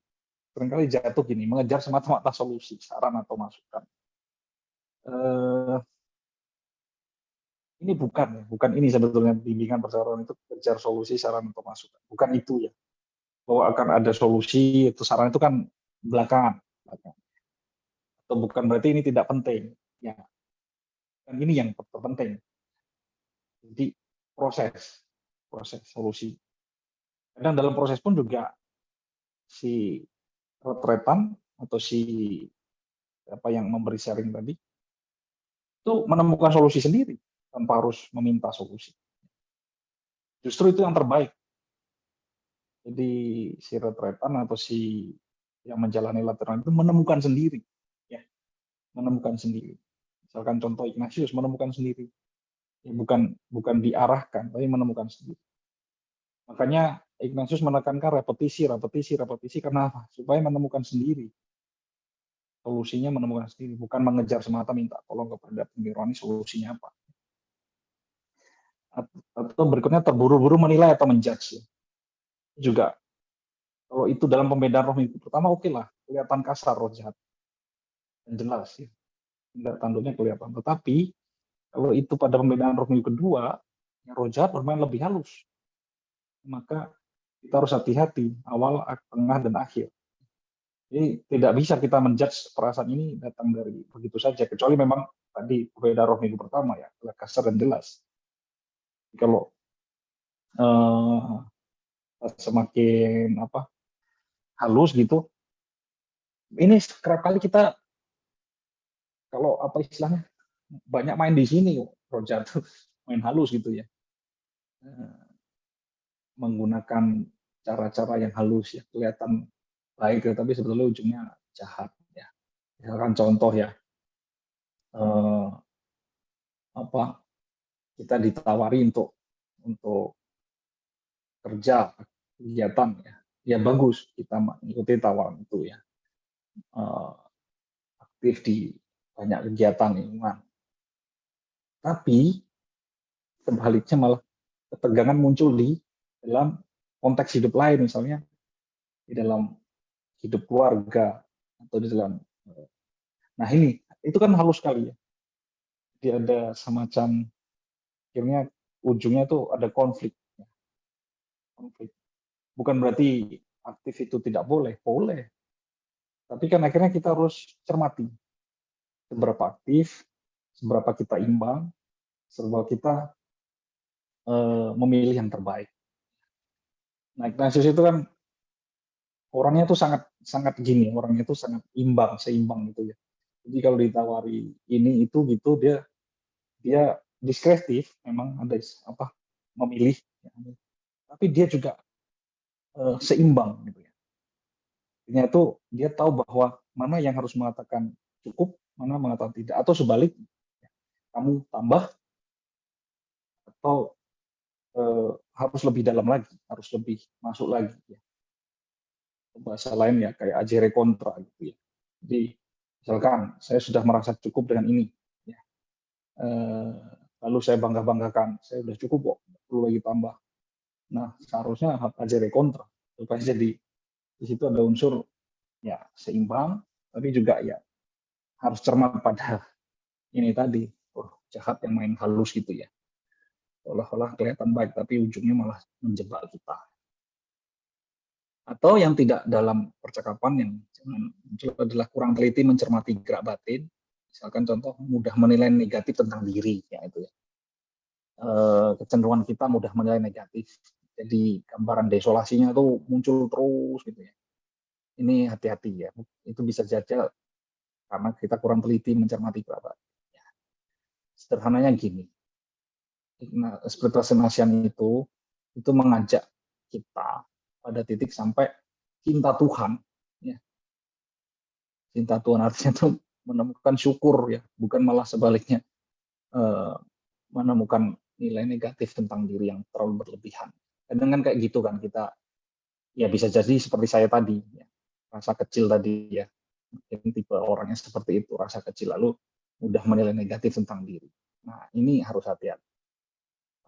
seringkali jatuh gini, mengejar semata-mata solusi, saran atau masukan. Ini bukan ini sebetulnya bimbingan percakapan itu kejar solusi, saran atau masukan. Bukan itu ya. Bahwa akan ada solusi, itu saran itu kan belakangan. Atau bukan berarti ini tidak penting. Ya. Dan ini yang terpenting. Jadi proses solusi. Kadang dalam proses pun juga si retretan atau si apa yang memberi sharing tadi itu menemukan solusi sendiri tanpa harus meminta solusi. Justru itu yang terbaik. Jadi si retretan atau si yang menjalani latihan itu menemukan sendiri, ya, menemukan sendiri. Misalkan contoh Ignatius menemukan sendiri, ya, bukan diarahkan, tapi menemukan sendiri. Makanya Ignatius menekankan repetisi karena apa? Supaya menemukan sendiri. Solusinya menemukan sendiri, bukan mengejar semata minta tolong kepada pembironi solusinya apa. Atau berikutnya terburu-buru menilai atau menjudge. Juga kalau itu dalam pembedaan roh minggu pertama oke lah, kelihatan kasar roh jahat dan jelas ya, tindak tanduknya kelihatan. Tetapi kalau itu pada pembedaan roh minggu kedua, yang roh jahat bermain lebih halus, maka kita harus hati-hati awal, tengah, dan akhir. Jadi tidak bisa kita menjudge perasaan ini datang dari begitu saja, kecuali memang tadi pembedaan roh minggu pertama ya, kasar dan jelas. Kalau semakin halus gitu, ini kerap kali kita kalau istilahnya banyak main di sini roh jatuh main halus gitu ya, menggunakan cara-cara yang halus ya, kelihatan baik ya, tapi sebetulnya ujungnya jahat ya. Misalkan contoh ya, kita ditawari untuk kerja kegiatan ya bagus, kita mengikuti tawaran itu ya, aktif di banyak kegiatan lingkungan. Tapi sebaliknya malah ketegangan muncul di dalam konteks hidup lain, misalnya di dalam hidup keluarga atau di dalam, nah ini itu kan halus sekali ya. Jadi ada semacam akhirnya ujungnya tuh ada konflik. Bukan berarti aktif itu tidak boleh, tapi kan akhirnya kita harus cermati seberapa aktif, seberapa kita imbang, seberapa kita memilih yang terbaik. Nah, Ignatius itu kan orangnya tuh sangat gini, orangnya tuh sangat seimbang gitu ya. Jadi kalau ditawari ini itu gitu, dia diskretif, memang ada memilih, tapi dia juga seimbang gitu ya. Artinya itu dia tahu bahwa mana yang harus mengatakan cukup, mana mengatakan tidak, atau sebaliknya, kamu tambah atau harus lebih dalam lagi, harus lebih masuk lagi ya. Bahasa lain ya kayak agere kontra gitu ya. Jadi misalkan saya sudah merasa cukup dengan ini ya. Lalu saya banggakan saya sudah cukup kok, perlu lagi tambah. Nah, seharusnya agere kontra supaya jadi di situ ada unsur ya seimbang, tapi juga ya harus cermat pada ini tadi, jahat yang main halus gitu ya. Olah-olah kelihatan baik tapi ujungnya malah menjebak kita. Atau yang tidak dalam percakapan yang muncul adalah kurang teliti mencermati gerak batin. Misalkan contoh mudah menilai negatif tentang diri ya itu ya. Kecenderungan kita mudah menilai negatif. Jadi gambaran desolasinya tuh muncul terus gitu ya. Ini hati-hati ya. Itu bisa jadi karena kita kurang teliti mencermati gerak batin. Ya. Sederhananya gini. Spiritual Senasian itu mengajak kita pada titik sampai cinta Tuhan ya. Cinta Tuhan artinya itu menemukan syukur ya, bukan malah sebaliknya menemukan nilai negatif tentang diri yang terlalu berlebihan. Kadang kan kayak gitu kan kita ya bisa jadi seperti saya tadi ya, rasa kecil tadi ya, mungkin tipe orangnya seperti itu, rasa kecil lalu mudah menilai negatif tentang diri. Nah ini harus hati-hati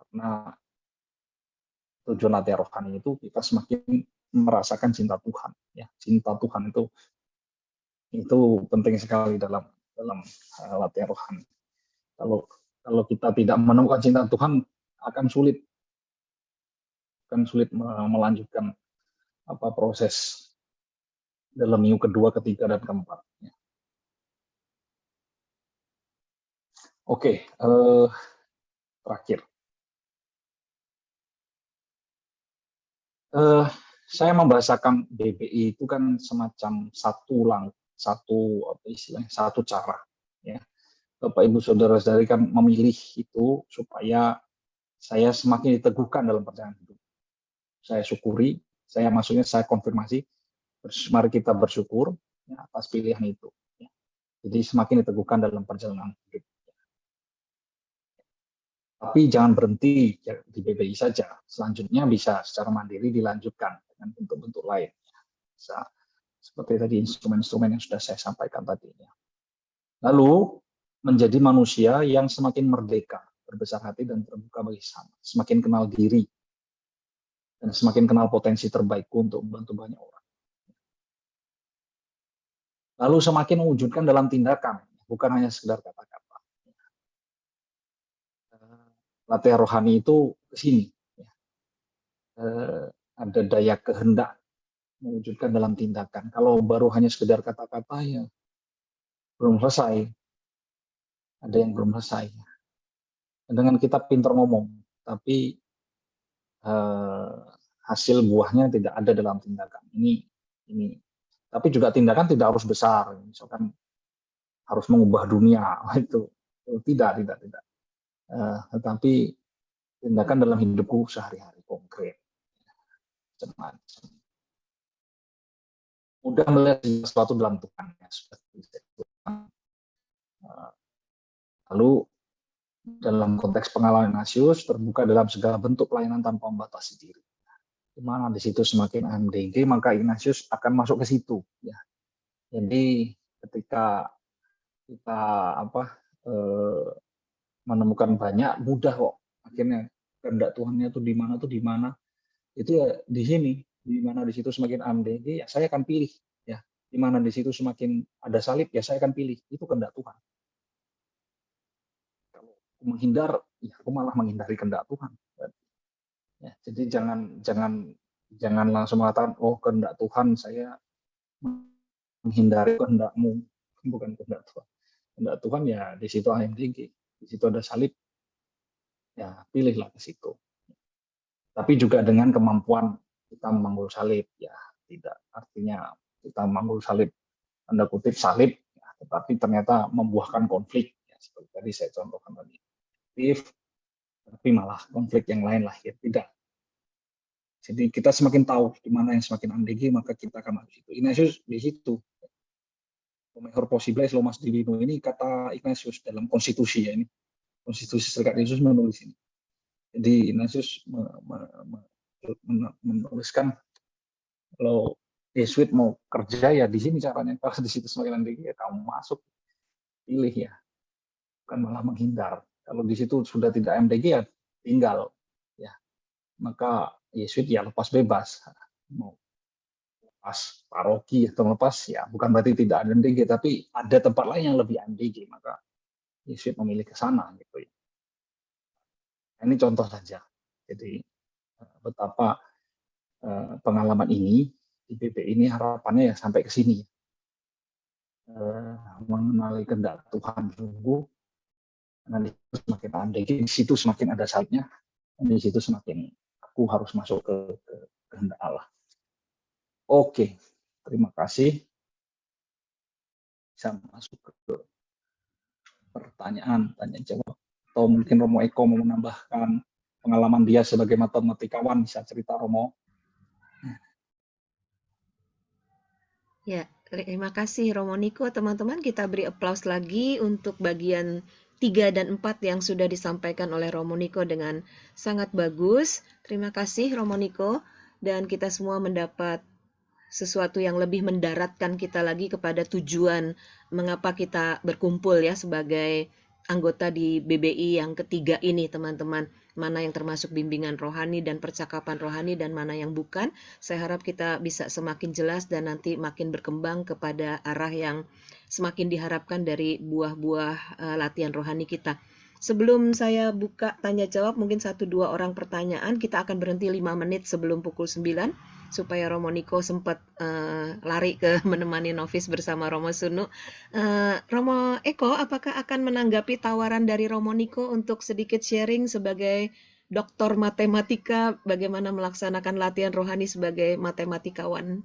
karena tujuan latihan rohani itu kita semakin merasakan cinta Tuhan ya. Cinta Tuhan itu penting sekali dalam latihan rohani. Kalau kita tidak menemukan cinta Tuhan akan sulit melanjutkan proses dalam minggu kedua, ketiga, dan keempat. Oke, terakhir. Saya membahasakan BBI itu kan semacam satu cara ya. Bapak Ibu Saudara-saudari kan memilih itu supaya saya semakin diteguhkan dalam perjalanan hidup. Saya syukuri, saya konfirmasi, mari kita bersyukur ya, atas pilihan itu. Ya. Jadi semakin diteguhkan dalam perjalanan hidup. Tapi jangan berhenti di BBI saja. Selanjutnya bisa secara mandiri dilanjutkan dengan bentuk-bentuk lain. Bisa seperti tadi instrumen-instrumen yang sudah saya sampaikan tadi. Lalu menjadi manusia yang semakin merdeka, berbesar hati dan terbuka bagi sesama, semakin kenal diri, dan semakin kenal potensi terbaikku untuk membantu banyak orang. Lalu semakin mewujudkan dalam tindakan, bukan hanya sekedar kata-kata. Latihan rohani itu ke sini. Ada daya kehendak mewujudkan dalam tindakan. Kalau baru hanya sekedar kata-kata, ya belum selesai. Ada yang belum selesai. Dengan kita pintar ngomong, tapi hasil buahnya tidak ada dalam tindakan. Ini. Tapi juga tindakan tidak harus besar. Misalkan harus mengubah dunia, itu tidak. Tetapi tindakan dalam hidupku sehari-hari konkret. Macam-macam. Mudah melihat sesuatu dalam Tuhan. Lalu dalam konteks pengalaman Ignatius terbuka dalam segala bentuk pelayanan tanpa membatasi diri. Di mana di situ semakin AMDG, maka Ignatius akan masuk ke situ. Ya. Jadi ketika kita menemukan banyak, mudah kok akhirnya kehendak Tuhannya itu di mana itu ya di sini. Di mana di situ semakin AMDG, ya saya akan pilih. Ya, di mana di situ semakin ada salib, ya saya akan pilih. Itu kehendak Tuhan. Kalau aku menghindar, ya aku malah menghindari kehendak Tuhan. Ya, jadi jangan langsung mengatakan, oh kehendak Tuhan saya menghindari kehendakmu, bukan kehendak Tuhan. Kehendak Tuhan ya di situ AMDG, di situ ada salib, ya pilihlah ke situ. Tapi juga dengan kemampuan kita memanggul salib, ya tidak artinya kita memanggul salib, tanda kutip salib, ya, tetapi ternyata membuahkan konflik, ya, seperti tadi saya contohkan tadi, tapi malah konflik yang lain lah, ya tidak. Jadi kita semakin tahu di mana yang semakin AMDG, maka kita akan masuk situ. Ignatius di situ. Mejor posible es lo más divino. Ini kata Ignatius dalam konstitusi ya ini. Konstitusi Serikat Yesus menulis ini. Jadi Ignatius menuliskan kalau Yesuit mau kerja ya di sini caranya. Kalau di situ semakin AMDG ya kamu masuk, pilih ya. Bukan malah menghindar. Kalau di situ sudah tidak AMDG ya tinggal. Ya. Maka Yesuit ya lepas bebas. Mau lepas paroki atau lepas ya bukan berarti tidak ada AMDG, tapi ada tempat lain yang lebih AMDG, maka Yesuit memilih ke sana gitu ya. Ini contoh saja. Jadi betapa pengalaman ini di BP ini harapannya ya sampai ke sini. Mengenali kehendak Tuhan sungguh, dan di situ semakin AMDG, di situ semakin ada salibnya, dan di situ semakin aku harus masuk ke kehendak Allah. Oke, terima kasih. Bisa masuk ke pertanyaan, tanya jawab. Atau mungkin Romo Eko mau menambahkan pengalaman dia sebagai matematikawan, bisa cerita Romo. Ya, terima kasih Romo Niko. Teman-teman, kita beri aplaus lagi untuk bagian 3 dan 4 yang sudah disampaikan oleh Romo Niko dengan sangat bagus. Terima kasih Romo Niko. Dan kita semua mendapat sesuatu yang lebih mendaratkan kita lagi kepada tujuan mengapa kita berkumpul ya sebagai anggota di BBI yang ketiga ini, teman-teman. Mana yang termasuk bimbingan rohani dan percakapan rohani dan mana yang bukan. Saya harap kita bisa semakin jelas dan nanti makin berkembang kepada arah yang semakin diharapkan dari buah-buah latihan rohani kita. Sebelum saya buka tanya jawab, mungkin 1-2 orang pertanyaan, kita akan berhenti 5 menit sebelum pukul 9 supaya Romo Niko sempat lari ke menemani novis bersama Romo Sunu. Romo Eko, apakah akan menanggapi tawaran dari Romo Niko untuk sedikit sharing sebagai doktor matematika, bagaimana melaksanakan latihan rohani sebagai matematikawan?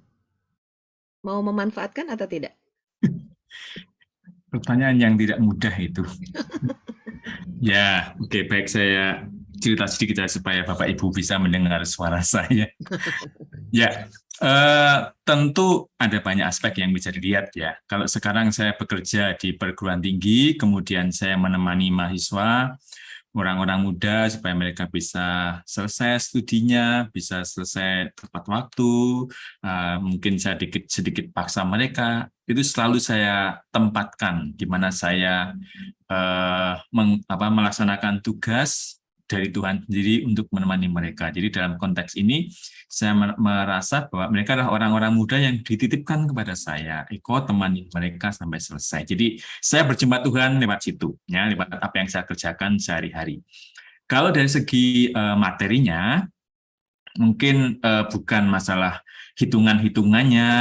Mau memanfaatkan atau tidak? Pertanyaan yang tidak mudah itu. Ya, oke, baik, saya cerita sedikit ya supaya Bapak Ibu bisa mendengar suara saya. Ya, tentu ada banyak aspek yang bisa dilihat ya. Kalau sekarang saya bekerja di perguruan tinggi, kemudian saya menemani mahasiswa orang-orang muda supaya mereka bisa selesai studinya, bisa selesai tepat waktu. Mungkin saya sedikit paksa mereka. Itu selalu saya tempatkan di mana saya melaksanakan tugas dari Tuhan sendiri untuk menemani mereka. Jadi dalam konteks ini saya merasa bahwa mereka adalah orang-orang muda yang dititipkan kepada saya. Eko temani mereka sampai selesai. Jadi saya berjumpa Tuhan lewat situ, ya, lewat apa yang saya kerjakan sehari-hari. Kalau dari segi materinya, mungkin bukan masalah hitungan-hitungannya,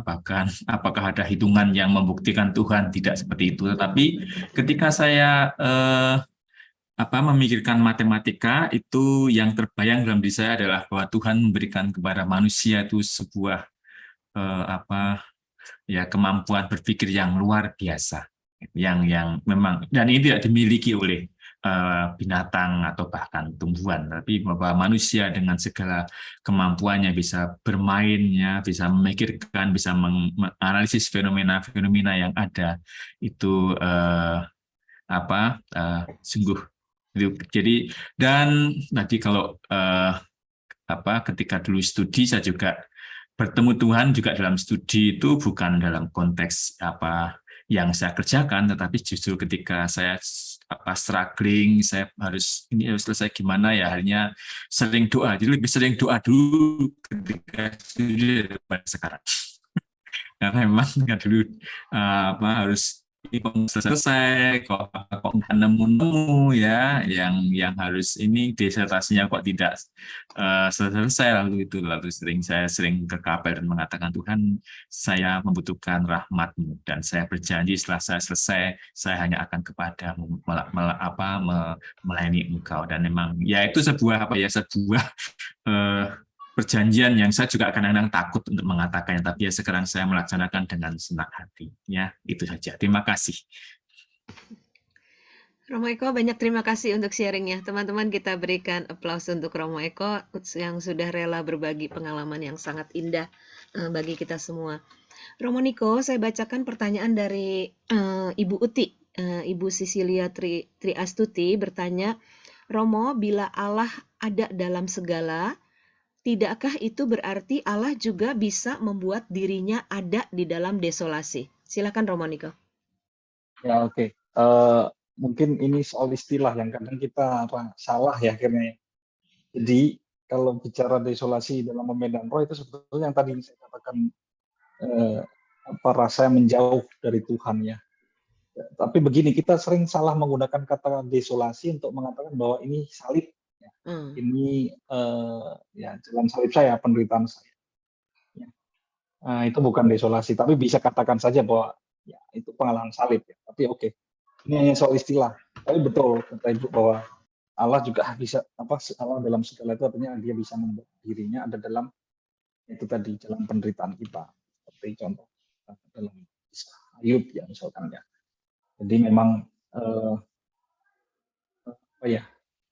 bahkan apakah ada hitungan yang membuktikan Tuhan, tidak seperti itu. Tetapi ketika saya memikirkan matematika, itu yang terbayang dalam diri saya adalah bahwa Tuhan memberikan kepada manusia itu sebuah kemampuan berpikir yang luar biasa, yang memang, dan ini tidak dimiliki oleh binatang atau bahkan tumbuhan, tapi bahwa manusia dengan segala kemampuannya bisa bermainnya, bisa memikirkan, bisa menganalisis fenomena-fenomena yang ada, itu sungguh. Jadi, dan tadi kalau ketika dulu studi, saya juga bertemu Tuhan juga dalam studi, itu bukan dalam konteks yang saya kerjakan, tetapi justru ketika saya struggling, saya harus selesai gimana ya, akhirnya sering doa. Jadi lebih sering doa dulu ketika studi daripada sekarang. Karena memang dulu harus selesai, kok nggak nemu ya, yang harus ini disertasinya kok tidak selesai, lalu saya sering ke kapel dan mengatakan, Tuhan, saya membutuhkan rahmat-Mu, dan saya berjanji setelah saya selesai, saya hanya akan kepadamu melayani Engkau. Dan memang ya itu sebuah perjanjian yang saya juga kadang-kadang takut untuk mengatakannya, tapi ya sekarang saya melaksanakan dengan senang hati. Ya, itu saja. Terima kasih. Romo Eko, banyak terima kasih untuk sharingnya. Teman-teman, kita berikan aplaus untuk Romo Eko yang sudah rela berbagi pengalaman yang sangat indah bagi kita semua. Romo Niko, saya bacakan pertanyaan dari Ibu Uti. Ibu Sisilia Tri Astuti bertanya, Romo, bila Allah ada dalam segala, tidakkah itu berarti Allah juga bisa membuat dirinya ada di dalam desolasi? Silakan Romo Niko. Ya, oke. Mungkin ini soal istilah yang kadang kita salah ya akhirnya. Jadi kalau bicara desolasi dalam pemedan roh, itu sebetulnya yang tadi saya katakan rasa menjauh dari Tuhan ya. Tapi begini, kita sering salah menggunakan kata desolasi untuk mengatakan bahwa ini salib. Ini jalan salib saya, penderitaan saya. Ya. Itu bukan desolasi, tapi bisa katakan saja bahwa ya itu pengalaman salib. Ya. Tapi oke, ini hanya soal istilah. Tapi betul kata Ibu bahwa Allah juga bisa Allah dalam segala itu artinya Dia bisa membuat dirinya ada dalam itu tadi jalan penderitaan kita. Seperti contoh dalam Ayub ya misalkan ya. Jadi memang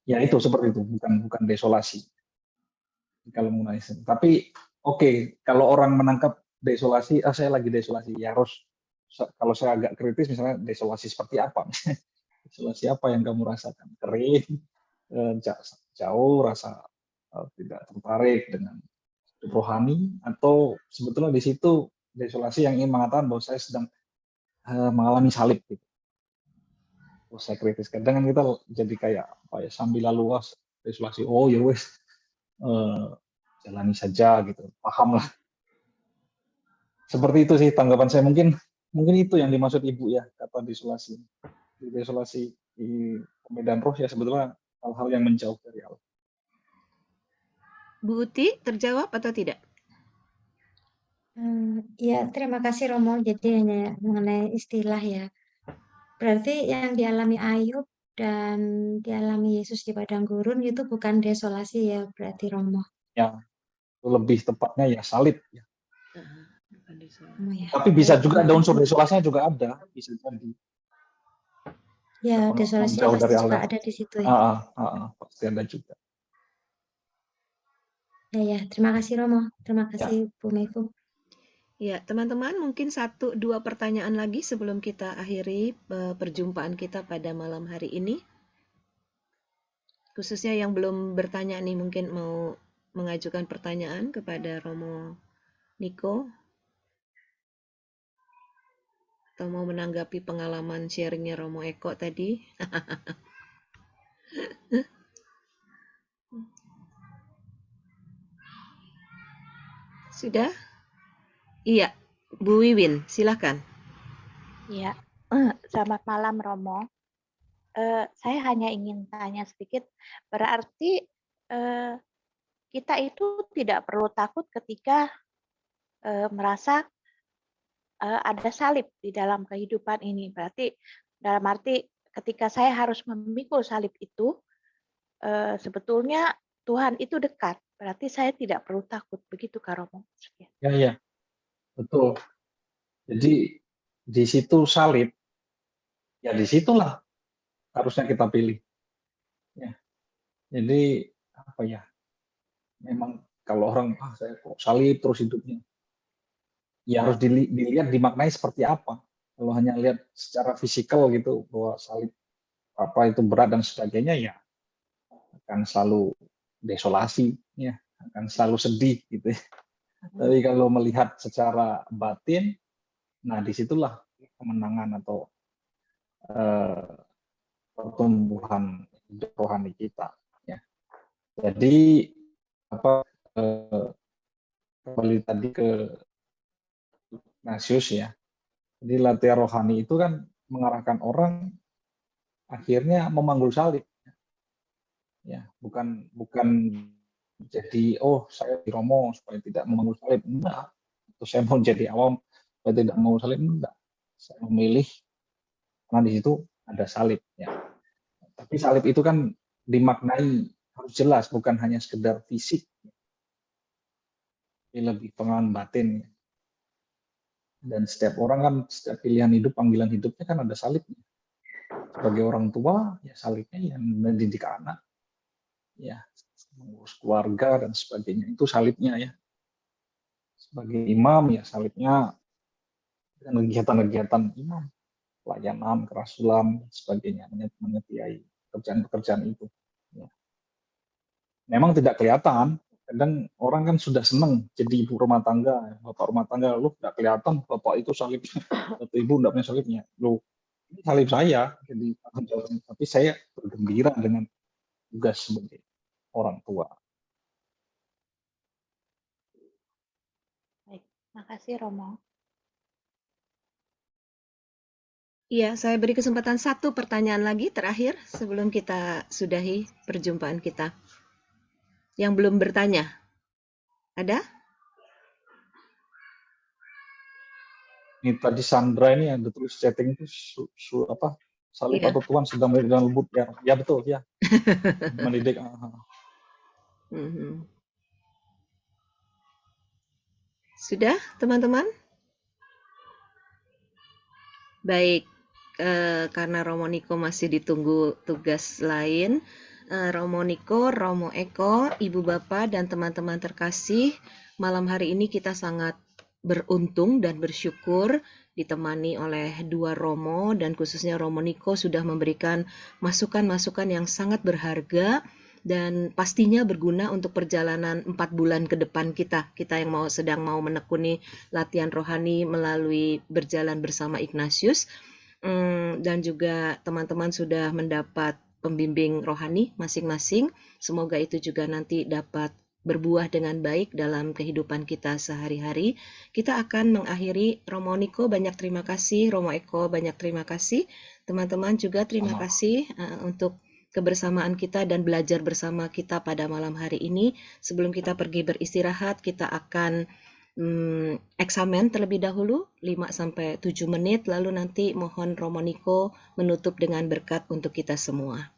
ya itu seperti itu, bukan desolasi kalau mengenai. Tapi oke, kalau orang menangkap desolasi, saya lagi desolasi, ya harus, kalau saya agak kritis misalnya, desolasi seperti apa? Desolasi apa yang kamu rasakan? Kering, jauh, rasa tidak tertarik dengan rohani, atau sebetulnya di situ desolasi yang ingin mengatakan bahwa saya sedang mengalami salib gitu. Saya kritis, kadang kan kita jadi kayak sambil lalu desolasi, oh ya wes, jalani saja gitu, paham lah. Seperti itu sih tanggapan saya. Mungkin itu yang dimaksud Ibu ya, kata desolasi. Desolasi di pemedan roh ya sebetulnya hal-hal yang menjauh dari Allah. Bu Uti, terjawab atau tidak? Ya, terima kasih Romo. Jadi hanya mengenai istilah ya. Berarti yang dialami Ayub dan dialami Yesus di padang gurun itu bukan desolasi ya, berarti Romo. Ya, itu lebih tepatnya ya salib. Ya. Bukan desolasi. Ya. Tapi bisa juga ada unsur desolasinya juga ada, bisa jadi. Ya, desolasi pasti juga ada di situ ya. Pasti ada juga. Ya, terima kasih Romo. Terima kasih Bu Mefu. Ya, teman-teman, mungkin 1-2 pertanyaan lagi sebelum kita akhiri perjumpaan kita pada malam hari ini. Khususnya yang belum bertanya nih, mungkin mau mengajukan pertanyaan kepada Romo Niko, atau mau menanggapi pengalaman sharingnya Romo Eko tadi. Sudah? Iya, Bu Wiwin, silakan. Ya, selamat malam Romo. Saya hanya ingin tanya sedikit, berarti kita itu tidak perlu takut ketika merasa ada salib di dalam kehidupan ini. Berarti dalam arti ketika saya harus memikul salib itu, sebetulnya Tuhan itu dekat. Berarti saya tidak perlu takut. Begitu Kak Romo? Ya, betul. Jadi di situ salib, ya disitulah harusnya kita pilih. Ya. Jadi apa ya? Memang kalau orang saya kok salib terus hidupnya, ya harus dilihat dimaknai seperti apa. Kalau hanya lihat secara fisikal gitu bahwa salib apa itu berat dan sebagainya, ya akan selalu desolasi, ya akan selalu sedih gitu. Tapi kalau melihat secara batin, nah disitulah kemenangan atau pertumbuhan hidup rohani kita. Ya. Jadi apa kembali tadi ke Ignatius ya. Jadi latihan rohani itu kan mengarahkan orang akhirnya memanggul salib. Ya, bukan jadi saya di Romo supaya tidak memanggul salib, enggak. Atau saya mau jadi awam supaya tidak mau salib, enggak. Saya memilih karena di situ ada salib ya. Tapi salib itu kan dimaknai harus jelas, bukan hanya sekedar fisik. Ini lebih pengalaman batin. Dan setiap orang kan, setiap pilihan hidup, panggilan hidupnya kan ada salibnya. Sebagai orang tua, ya salibnya yang mendidik anak, ya mengurus keluarga dan sebagainya, itu salibnya ya. Sebagai imam, ya salibnya dengan kegiatan-kegiatan imam, pelayanan, kerasulan, dan sebagainya, menyetiai pekerjaan-pekerjaan itu. Ya. Memang tidak kelihatan, kadang orang kan sudah senang jadi ibu rumah tangga, bapak rumah tangga, lu nggak kelihatan bapak itu salibnya, atau ibu nggak punya salibnya, lu ini salib saya, jadi tapi saya bergembira dengan tugas sebagai orang tua. Baik, makasih Romo. Iya, saya beri kesempatan satu pertanyaan lagi terakhir sebelum kita sudahi perjumpaan kita. Yang belum bertanya, ada? Ini tadi Sandra ini ada tulis chatting itu salib Iya. atau Tuhan sedang mendidik dengan lembut ya, ya betul ya, mendidik. Sudah teman-teman? Baik, karena Romo Niko masih ditunggu tugas lain, Romo Niko, Romo Eko, Ibu Bapak dan teman-teman terkasih, malam hari ini kita sangat beruntung dan bersyukur ditemani oleh dua Romo dan khususnya Romo Niko sudah memberikan masukan-masukan yang sangat berharga dan pastinya berguna untuk perjalanan 4 bulan ke depan kita yang sedang mau menekuni latihan rohani melalui berjalan bersama Ignatius, dan juga teman-teman sudah mendapat pembimbing rohani masing-masing. Semoga itu juga nanti dapat berbuah dengan baik dalam kehidupan kita sehari-hari. Kita akan mengakhiri. Romo Niko banyak terima kasih, Romo Eko banyak terima kasih, teman-teman juga terima kasih untuk kebersamaan kita dan belajar bersama kita pada malam hari ini. Sebelum kita pergi beristirahat, kita akan eksamen terlebih dahulu 5-7 menit, lalu nanti mohon Romo Niko menutup dengan berkat untuk kita semua.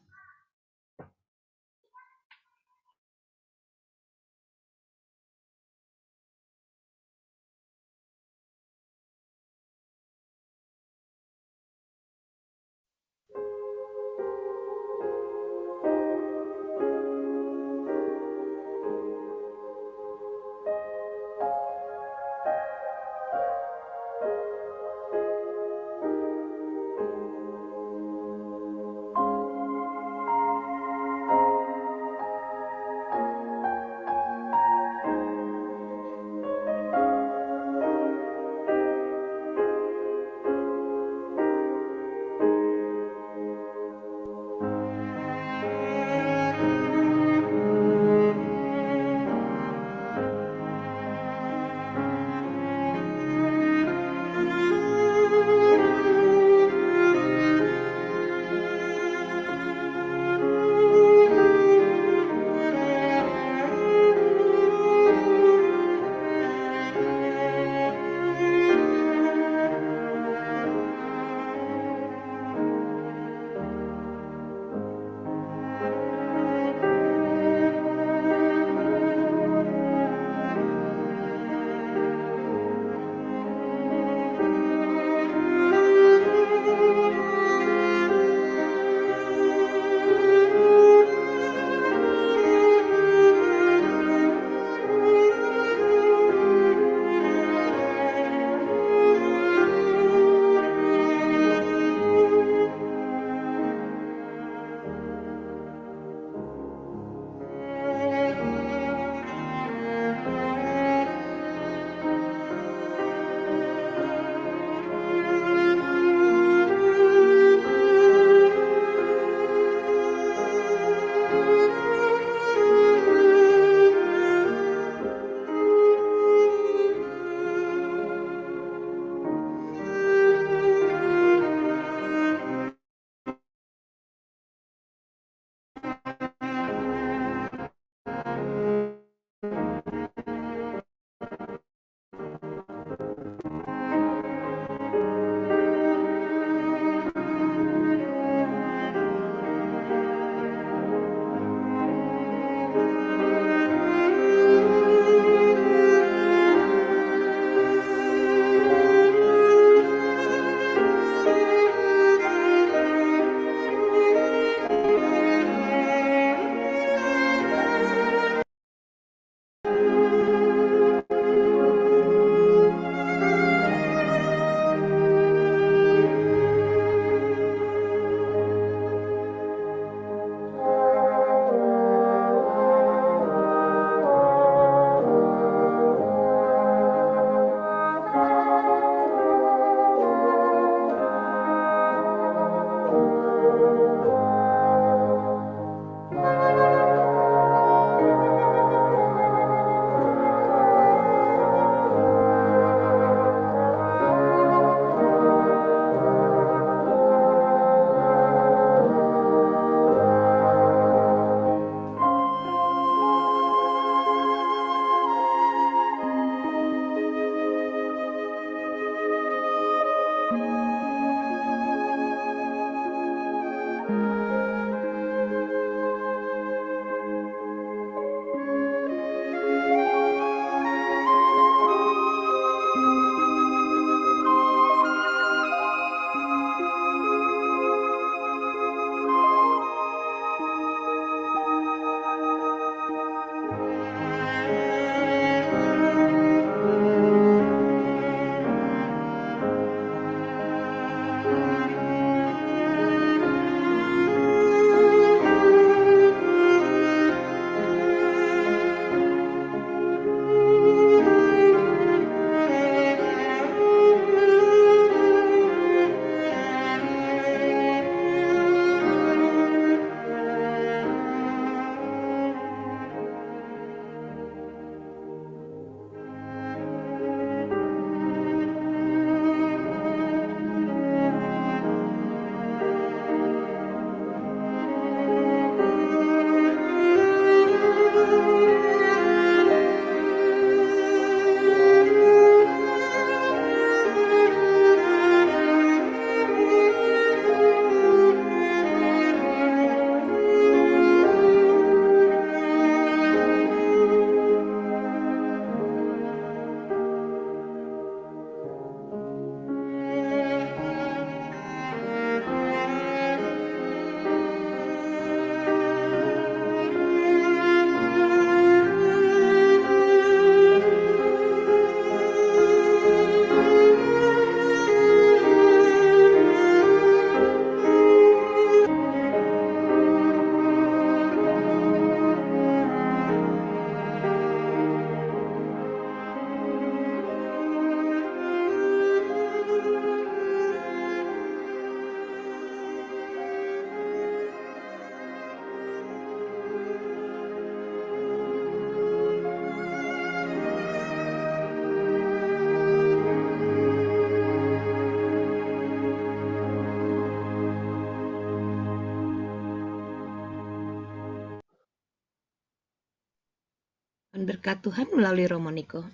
Dan berkat Tuhan melalui Romo Niko.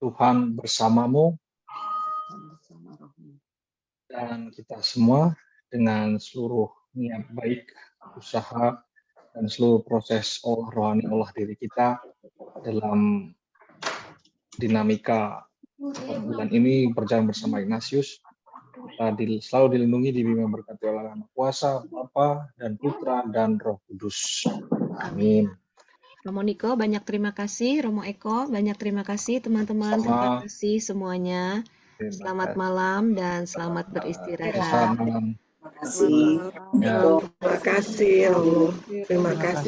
Tuhan bersamamu dan kita semua dengan seluruh niat baik, usaha, dan seluruh proses olah rohani, olah diri kita dalam dinamika bulan ini berjalan bersama Ignatius. Kita selalu dilindungi, dibimbing berkati oleh Anak Kuasa, Bapa dan Putra dan Roh Kudus. Amin. Romo Niko, banyak terima kasih. Romo Eko, banyak terima kasih. Teman-teman, terima kasih semuanya. Selamat malam dan selamat beristirahat. Selamat malam. Terima kasih, Romo. Terima kasih.